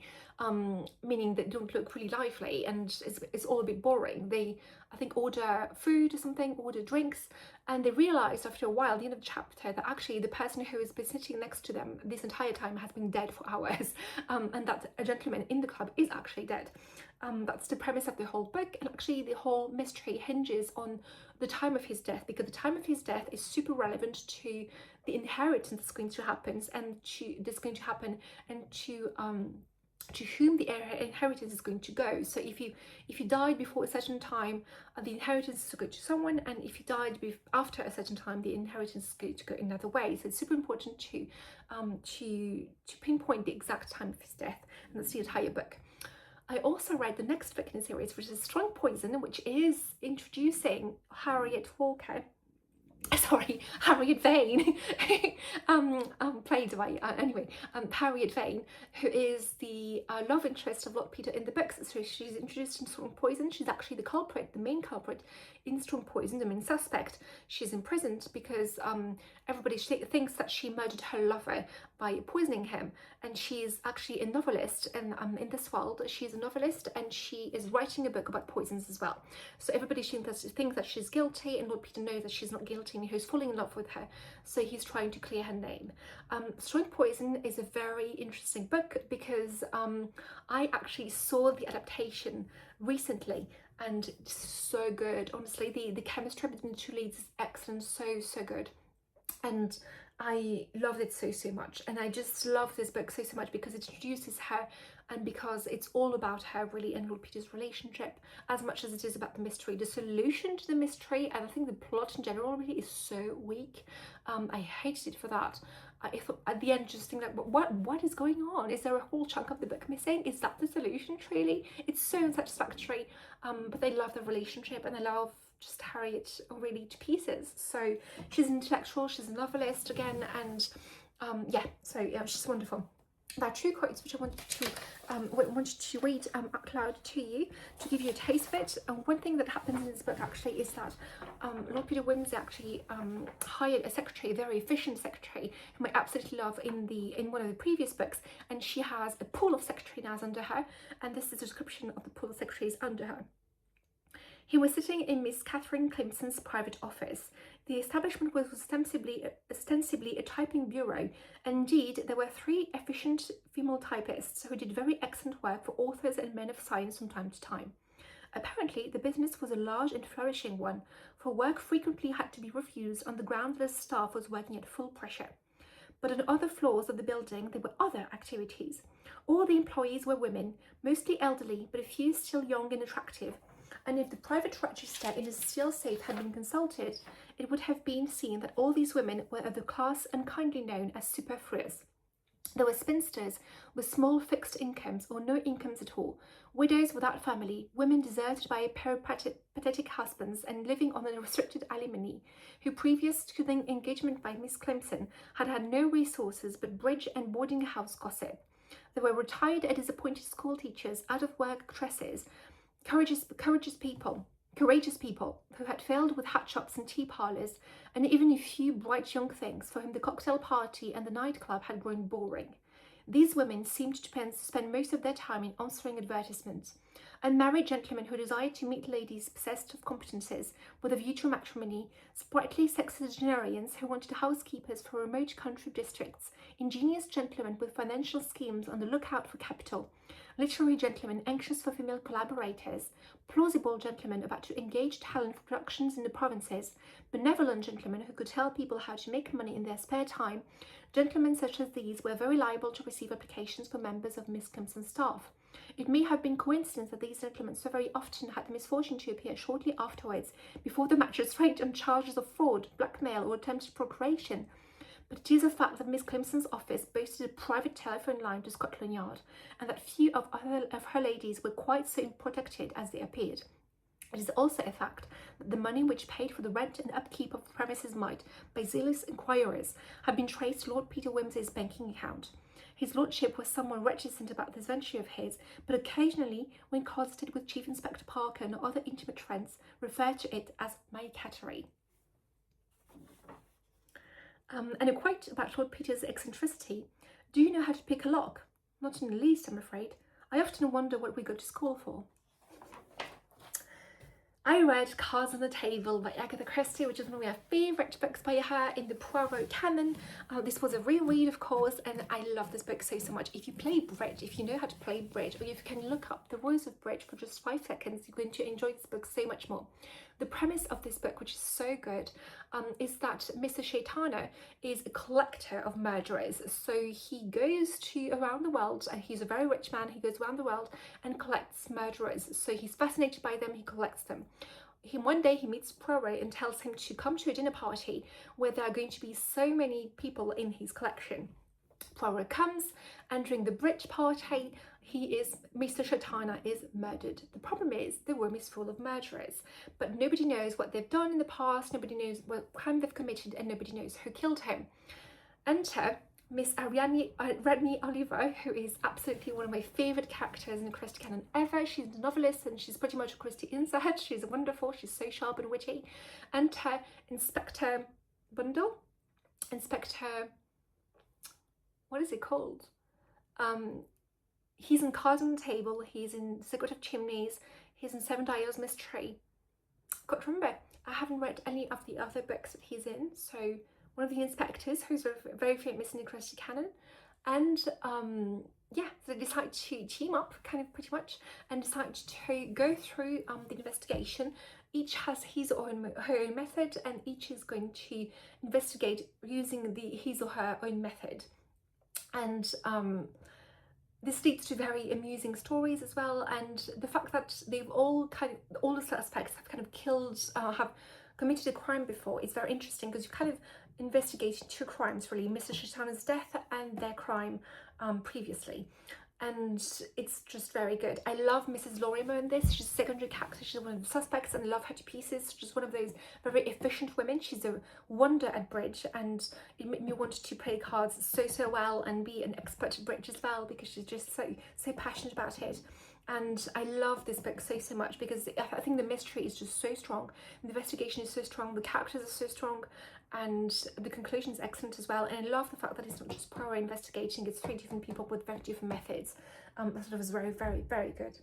meaning they don't look really lively, and it's all a bit boring. They, I think, order food or something, order drinks, and they realise after a while, at the end of the chapter, that actually the person who has been sitting next to them this entire time has been dead for hours, and that a gentleman in the club is actually dead. That's the premise of the whole book, and actually the whole mystery hinges on the time of his death, because the time of his death is super relevant to the inheritance that's going to happen, and to whom the inheritance is going to go. So if you died before a certain time, the inheritance is to go to someone, and if you died after a certain time, the inheritance is going to go another way. So it's super important to pinpoint the exact time of his death, and that's the entire book. I also read the next book in the series, which is Strong Poison, which is introducing Harriet Walker, sorry, Harriet Vane, played by, Harriet Vane, who is the love interest of Lord Peter in the books. So she's introduced in Storm Poison. She's actually the culprit, the main culprit in Storm Poison, the main suspect. She's imprisoned because everybody thinks that she murdered her lover by poisoning him, and she is actually a novelist, and in this world she's a novelist, and she is writing a book about poisons as well. So everybody thinks that she's guilty, and Lord Peter knows that she's not guilty, and he's falling in love with her, so he's trying to clear her name. Storm Poison is a very interesting book because I actually saw the adaptation recently, and it's so good. Honestly, the chemistry between the two leads is excellent, so good. And I loved it so much, and I just love this book so much because it introduces her, and because it's all about her really and Lord Peter's relationship as much as it is about the mystery, the solution to the mystery. And I think the plot in general really is so weak. I hated it for that. I thought at the end, just think like, what is going on? Is there a whole chunk of the book missing? Is that the solution truly? It's so unsatisfactory. But they love the relationship, and they love just Harriet really to pieces. So she's an intellectual, she's a novelist again, and she's wonderful. There are 2 quotes which I wanted to read out loud to you to give you a taste of it. One thing that happens in this book actually is that Lord Peter Wimsey actually hired a secretary, a very efficient secretary, whom I absolutely love in one of the previous books, and she has a pool of secretaries under her, and this is a description of the pool of secretaries under her. He was sitting in Miss Catherine Clemson's private office. The establishment was ostensibly a typing bureau, and indeed there were 3 efficient female typists who did very excellent work for authors and men of science from time to time. Apparently the business was a large and flourishing one, for work frequently had to be refused on the ground that the staff was working at full pressure. But on other floors of the building there were other activities. All the employees were women, mostly elderly, but a few still young and attractive. And if the private register in a steel safe had been consulted, it would have been seen that all these women were of the class unkindly known as superfluous. There were spinsters with small fixed incomes or no incomes at all, widows without family, women deserted by pathetic husbands and living on a restricted alimony, who previous to the engagement by Miss Clemson had had no resources but bridge and boarding house gossip. There were retired and disappointed school teachers, out of work actresses, courageous people who had failed with hat shops and tea parlours, and even a few bright young things for whom the cocktail party and the nightclub had grown boring. These women seemed to spend most of their time in answering advertisements. Unmarried gentlemen who desired to meet ladies possessed of competences with a view to matrimony, sprightly sexagenarians who wanted housekeepers for remote country districts, ingenious gentlemen with financial schemes on the lookout for capital, literary gentlemen anxious for female collaborators, plausible gentlemen about to engage talent for productions in the provinces, benevolent gentlemen who could tell people how to make money in their spare time. Gentlemen such as these were very liable to receive applications for members of Miss Clemson's staff. It may have been coincidence that these gentlemen so very often had the misfortune to appear shortly afterwards before the magistrate on charges of fraud, blackmail, or attempted procuration, but it is a fact that Miss Clemson's office boasted a private telephone line to Scotland Yard, and that few of her ladies were quite so protected as they appeared. It is also a fact that the money which paid for the rent and upkeep of the premises might, by zealous inquirers, have been traced to Lord Peter Wimsey's banking account. His lordship was somewhat reticent about this venture of his, but occasionally, when closeted with Chief Inspector Parker and other intimate friends, referred to it as my cattery. And a quote about Lord Peter's eccentricity. Do you know how to pick a lock? Not in the least, I'm afraid. I often wonder what we go to school for. I read Cards on the Table by Agatha Christie, which is one of my favourite books by her in the Poirot canon. This was a reread, of course, and I love this book so much. If you play bridge, if you know how to play bridge, or if you can look up the rules of bridge for just 5 seconds, you're going to enjoy this book so much more. The premise of this book, which is so good, is that Mr. Shaitana is a collector of murderers. So he goes around the world, and he's a very rich man. He goes around the world and collects murderers. So he's fascinated by them, he collects them. One day he meets Poirot and tells him to come to a dinner party where there are going to be so many people in his collection. Poirot comes, and during the bridge party, Mr. Shatana is murdered. The problem is the room is full of murderers, but nobody knows what they've done in the past, nobody knows what crime they've committed, and nobody knows who killed him. Enter Miss Redney Oliver, who is absolutely one of my favourite characters in the Christie canon ever. She's a novelist and she's pretty much a Christie insert. She's wonderful, she's so sharp and witty. Enter Inspector Bundle. Inspector, what is it called? He's in Cards on the Table, he's in Secret of Chimneys, he's in Seven Dials Mystery. Got to remember, I haven't read any of the other books that he's in, so one of the inspectors who's very famous in the Christie canon. And yeah, so they decide to team up, kind of pretty much, and decide to go through the investigation. Each has her own method, and each is going to investigate using his or her own method. And this leads to very amusing stories as well. And the fact that they've all the suspects have kind of killed, have committed a crime before is very interesting, because you kind of investigating two crimes really, Mr. Shatana's death and their crime previously, and it's just very good. I love Mrs. Lorimer in this. She's a secondary character, she's one of the suspects, and I love her to pieces. She's one of those very efficient women. She's a wonder at bridge, and it made me want to play cards so well and be an expert at bridge as well, because she's just so passionate about it. And I love this book so much, because I think the mystery is just so strong, the investigation is so strong, the characters are so strong, and the conclusion is excellent as well. And I love the fact that it's not just Poirot investigating, it's three different people with very different methods. That sort of was very good.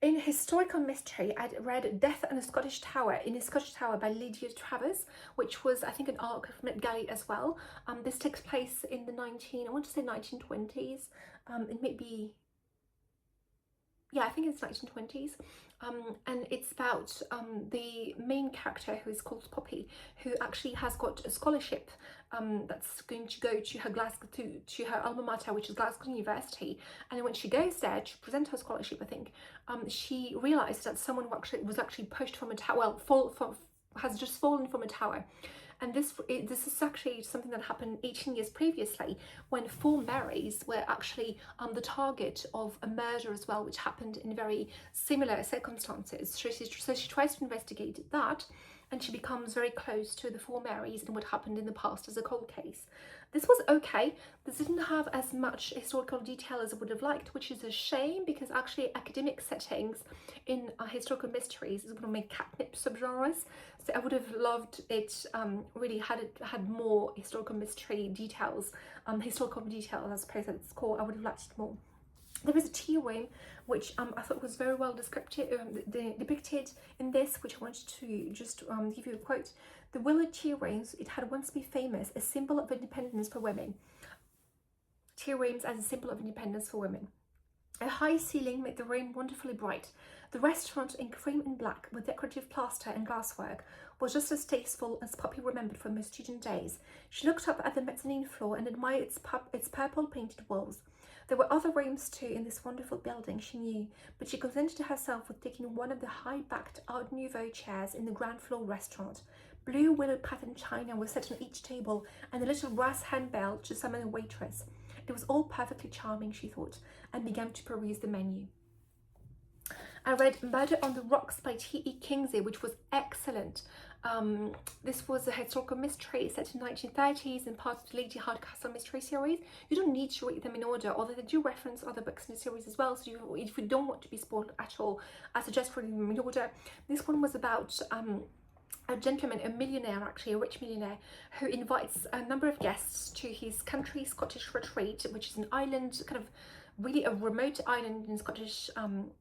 In historical mystery, I'd read Death in a Scottish Tower by Lydia Travers, which was, I think, an arc from Gail as well. This takes place in the 1920s. It may be, yeah, I think it's 1920s, and it's about the main character, who is called Poppy, who actually has got a scholarship that's going to go to her to her alma mater, which is Glasgow University. And when she goes there to present her scholarship, I think she realised that someone was actually pushed from a tower, has just fallen from a tower. And this is actually something that happened 18 years previously, when 4 Marys were actually the target of a murder as well, which happened in very similar circumstances. So she tries to investigate that, and she becomes very close to the 4 Marys and what happened in the past as a cold case. This was okay. This didn't have as much historical detail as I would have liked, which is a shame, because actually academic settings in historical mysteries is one of my catnip subgenres. So I would have loved it really had more historical mystery details, historical details, I suppose at its core. I would have liked it more. There was a tea room, which I thought was very well depicted in this, which I wanted to just give you a quote. The Willow tea rooms, it had once been famous, a symbol of independence for women. Tea rooms as a symbol of independence for women. A high ceiling made the room wonderfully bright. The restaurant, in cream and black with decorative plaster and glasswork, was just as tasteful as Poppy remembered from her student days. She looked up at the mezzanine floor and admired its purple painted walls. There were other rooms too in this wonderful building, she knew, but she contented herself with taking one of the high-backed Art Nouveau chairs in the ground floor restaurant. Blue willow patterned china was set on each table, and a little brass handbell to summon a waitress. It was all perfectly charming, she thought, and began to peruse the menu. I read Murder on the Rocks by T.E. Kinsey, which was excellent. This was a historical mystery set in the 1930s and part of the Lady Hardcastle mystery series. You don't need to read them in order, although they do reference other books in the series as well, so if you don't want to be spoiled at all, I suggest reading them in order. This one was about a gentleman, a millionaire actually, a rich millionaire, who invites a number of guests to his country Scottish retreat, which is an island, kind of really a remote island in Scottish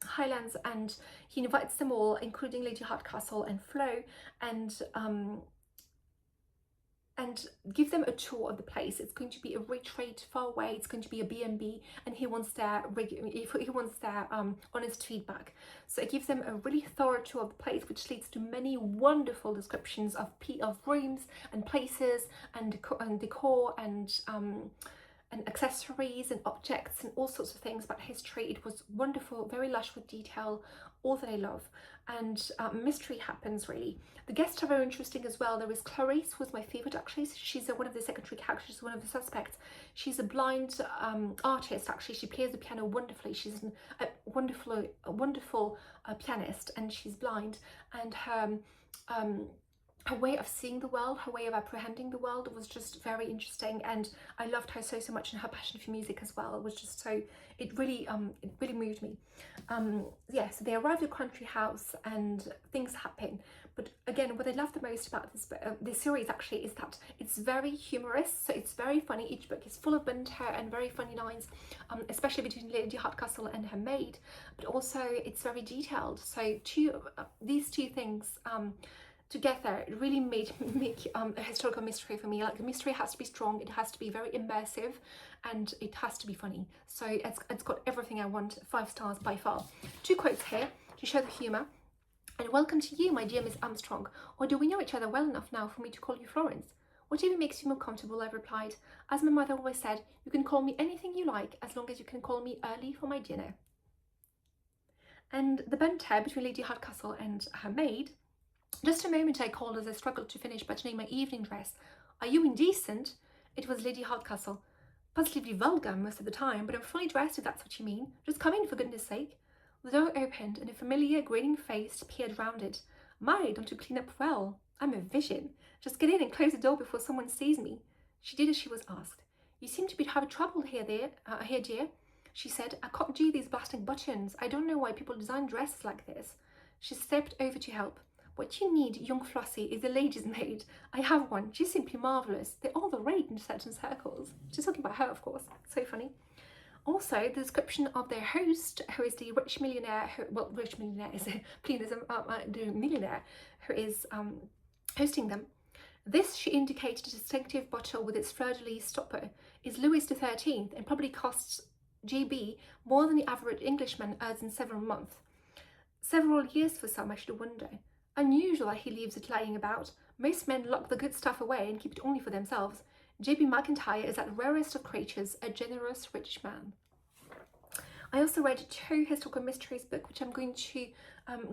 Highlands, and he invites them all, including Lady Hardcastle and Flo, and give them a tour of the place. It's going to be a retreat far away. It's going to be a B&B, and he wants their honest feedback. So it gives them a really thorough tour of the place, which leads to many wonderful descriptions of rooms and places and decor and accessories and objects and all sorts of things about history. It was wonderful, very lush with detail, all that I love. And mystery happens really. The guests are very interesting as well. There is Clarice, who was my favourite actually. She's one of the secondary characters, one of the suspects. She's a blind artist actually. She plays the piano wonderfully. She's a wonderful pianist, and she's blind. And her way of seeing the world, her way of apprehending the world was just very interesting, and I loved her so much, and her passion for music as well was just so, it really moved me. Yeah, so they arrived at country house and things happen, but again, what I love the most about this series actually is that it's very humorous, so it's very funny. Each book is full of banter and very funny lines, especially between Lady Hardcastle and her maid, but also it's very detailed. So these two things together, it really make a historical mystery for me. Like, the mystery has to be strong, it has to be very immersive, and it has to be funny. So it's got everything I want. 5 stars by far. 2 quotes here to show the humour. "And welcome to you, my dear Miss Armstrong. Or do we know each other well enough now for me to call you Florence?" "Whatever makes you more comfortable," I replied. "As my mother always said, you can call me anything you like, as long as you can call me early for my dinner." And the banter between Lady Hardcastle and her maid. "Just a moment," I called as I struggled to finish buttoning my evening dress. "Are you indecent?" It was Lady Hardcastle. "Positively vulgar most of the time, but I'm fully dressed, if that's what you mean. Just come in, for goodness sake." The door opened and a familiar grinning face peered round it. "My, don't you clean up well? I'm a vision. Just get in and close the door before someone sees me." She did as she was asked. "You seem to be having trouble here, dear," she said. "I can't do these blasting buttons. I don't know why people design dresses like this." She stepped over to help. "What you need, young Flossie, is a lady's maid. I have one. She's simply marvellous. They're all the rage in certain circles." She's talking about her, of course. So funny. Also, the description of their host, who is the rich millionaire, rich millionaire is a pleonasm, the millionaire who is hosting them. "This," she indicated a distinctive bottle with its fleur-de-lis stopper, "is Louis XIII and probably costs GB more than the average Englishman earns in several months. Several years for some, I should wonder. Unusual that he leaves it lying about. Most men lock the good stuff away and keep it only for themselves. J.B. McIntyre is that rarest of creatures, a generous rich man." I also read 2 historical mysteries books, which I'm going to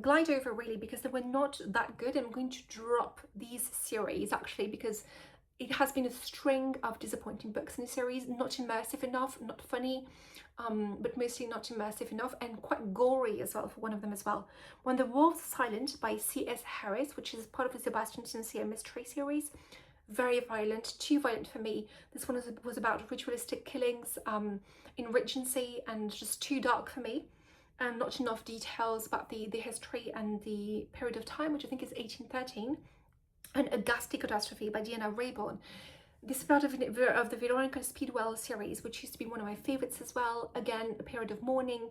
glide over really because they were not that good. I'm going to drop these series actually because it has been a string of disappointing books in the series, not immersive enough, not funny, but mostly not immersive enough, and quite gory as well for one of them as well. "When the Wolves Are Silent" by C.S. Harris, which is part of the Sebastian Sincere mystery series. Very violent, too violent for me. This one was about ritualistic killings in Regency, and just too dark for me. And not enough details about the history and the period of time, which I think is 1813. And A Ghastly Catastrophe by Deanna Raybourn. This is part of the Veronica Speedwell series, which used to be one of my favourites as well. Again, a period of mourning.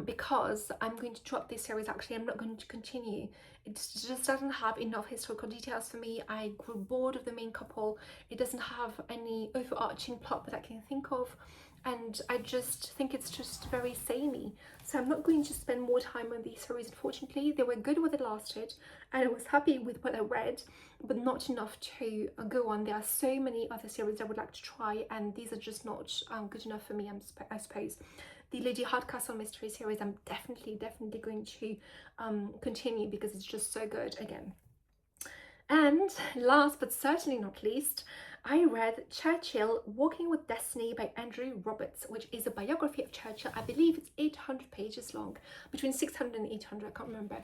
Because I'm going to drop this series actually, I'm not going to continue. It just doesn't have enough historical details for me. I grew bored of the main couple. It doesn't have any overarching plot that I can think of, and I just think it's just very samey. So I'm not going to spend more time on these series, unfortunately. They were good while they lasted, and I was happy with what I read, but not enough to go on. There are so many other series I would like to try, and these are just not good enough for me, I suppose. The Lady Hardcastle mystery series I'm definitely going to continue because it's just so good again. And last but certainly not least, I read Churchill Walking with Destiny by Andrew Roberts, which is a biography of Churchill. I believe it's 800 pages long, between 600 and 800, I can't remember.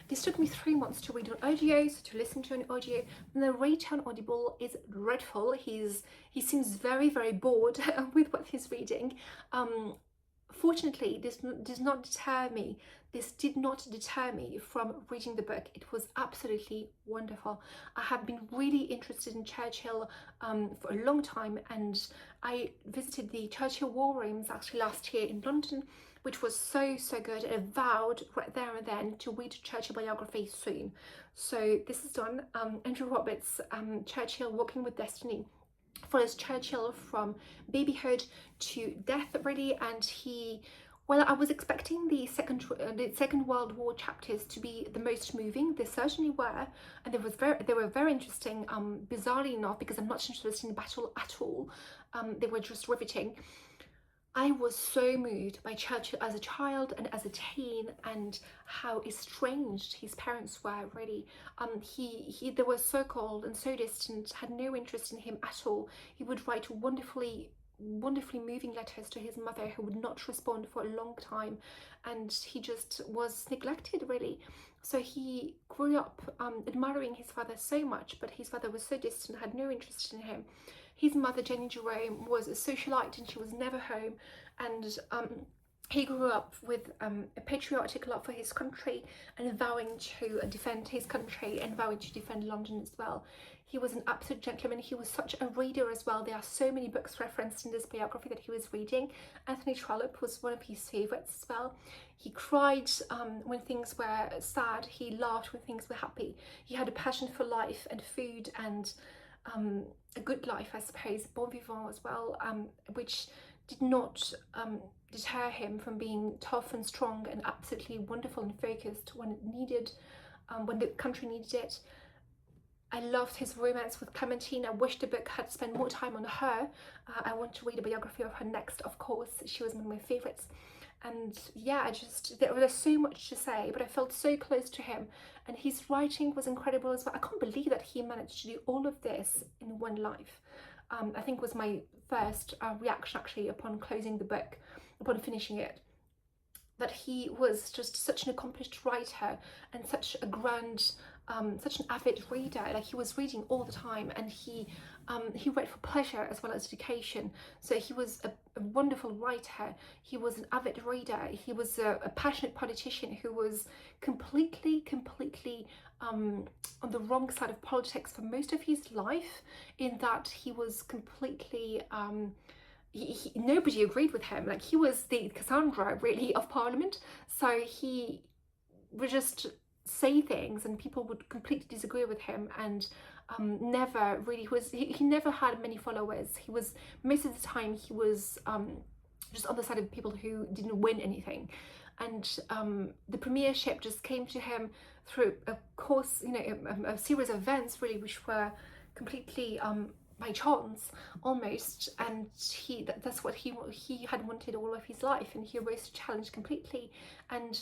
This took me 3 months to read on audio, so to listen to an audio. The narrator on Audible is dreadful. He seems very bored with what he's reading. Fortunately, this did not deter me. This did not deter me from reading the book. It was absolutely wonderful. I have been really interested in Churchill for a long time, and I visited the Churchill War Rooms actually last year in London, which was so good. I vowed right there and then to read Churchill biography soon. So this is done. Andrew Roberts' Churchill Walking with Destiny follows Churchill from babyhood to death really, and he Well, I was expecting the Second World War chapters to be the most moving. They certainly were, and they were very interesting. Bizarrely enough, because I'm not interested in battle at all, they were just riveting. I was so moved by Churchill as a child and as a teen, and how estranged his parents were, really. They were so cold and so distant, had no interest in him at all. He would write wonderfully moving letters to his mother, who would not respond for a long time, and he just was neglected, really. So he grew up admiring his father so much, but his father was so distant, had no interest in him. His mother, Jenny Jerome, was a socialite and she was never home, and he grew up with a patriotic love for his country, and vowing to defend his country and vowing to defend London as well. He was an absolute gentleman. He was such a reader as well. There are so many books referenced in this biography that he was reading. Anthony Trollope was one of his favourites as well. He cried when things were sad. He laughed when things were happy. He had a passion for life and food, and a good life, I suppose, bon vivant as well, which did not deter him from being tough and strong and absolutely wonderful and focused when it needed, when the country needed it. I loved his romance with Clementine. I wish the book had spent more time on her. I want to read a biography of her next, of course. She was one of my favourites. And yeah, there was so much to say, but I felt so close to him, and his writing was incredible as well. I can't believe that he managed to do all of this in one life. I think was my first reaction, actually, upon closing the book, upon finishing it, that he was just such an accomplished writer and such a grand, such an avid reader. Like, he was reading all the time, and he read for pleasure as well as education. So he was a wonderful writer. He was an avid reader. He was a passionate politician who was completely on the wrong side of politics for most of his life, in that he was completely nobody agreed with him. Like, he was the Cassandra, really, of Parliament. So he would just say things and people would completely disagree with him, and never really he never had many followers. He was, most of the time, he was just on the side of people who didn't win anything. And the premiership just came to him through a course, you know, a series of events, really, which were completely by chance almost, and that's what he had wanted all of his life, and he rose to challenge completely. And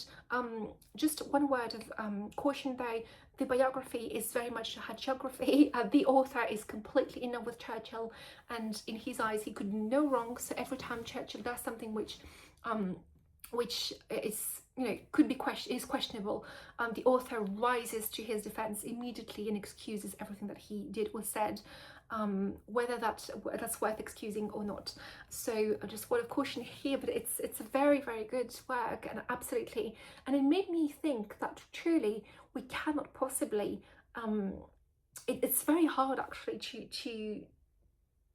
just one word of caution though, the biography is very much a hagiography. The author is completely in love with Churchill, and in his eyes he could do no wrong. So every time Churchill does something which is, you know, could be questionable, the author rises to his defense immediately and excuses everything that he did or said, whether that's worth excusing or not. So just word of caution here, but it's a very good work, and absolutely, and it made me think that truly we cannot possibly it's very hard, actually,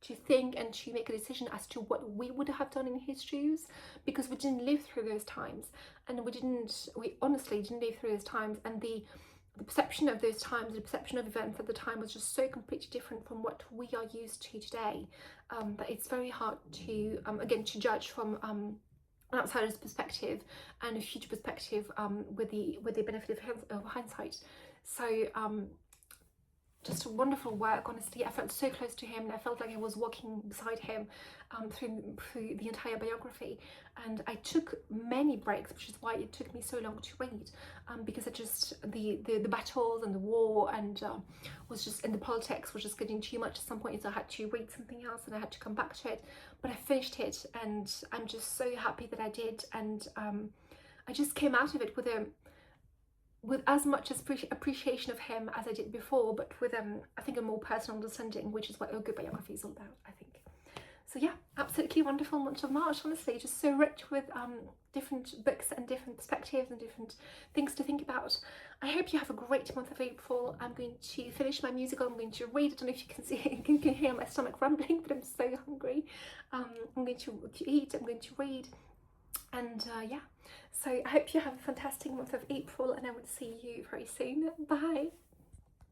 to think and to make a decision as to what we would have done in his shoes, because we didn't live through those times, and we honestly didn't live through those times, and the perception of those times, the perception of events at the time was just so completely different from what we are used to today, that it's very hard to again, to judge from an outsider's perspective and a future perspective with the benefit of hindsight. So just a wonderful work, honestly. I felt so close to him, and I felt like I was walking beside him through the entire biography. And I took many breaks, which is why it took me so long to read, because I just the battles and the war and the politics was just getting too much at some point. So I had to read something else and I had to come back to it. But I finished it, and I'm just so happy that I did. And I just came out of it with as much appreciation of him as I did before, but with I think a more personal understanding, which is what a good biography is all about, I think. So yeah, absolutely wonderful month of March, honestly, just so rich with different books and different perspectives and different things to think about. I hope you have a great month of April. I'm going to finish my musical. I'm going to read. I don't know if you can see, you can hear my stomach rumbling, but I'm so hungry. I'm going to eat. I'm going to read. And yeah, so I hope you have a fantastic month of April, and I will see you very soon. Bye.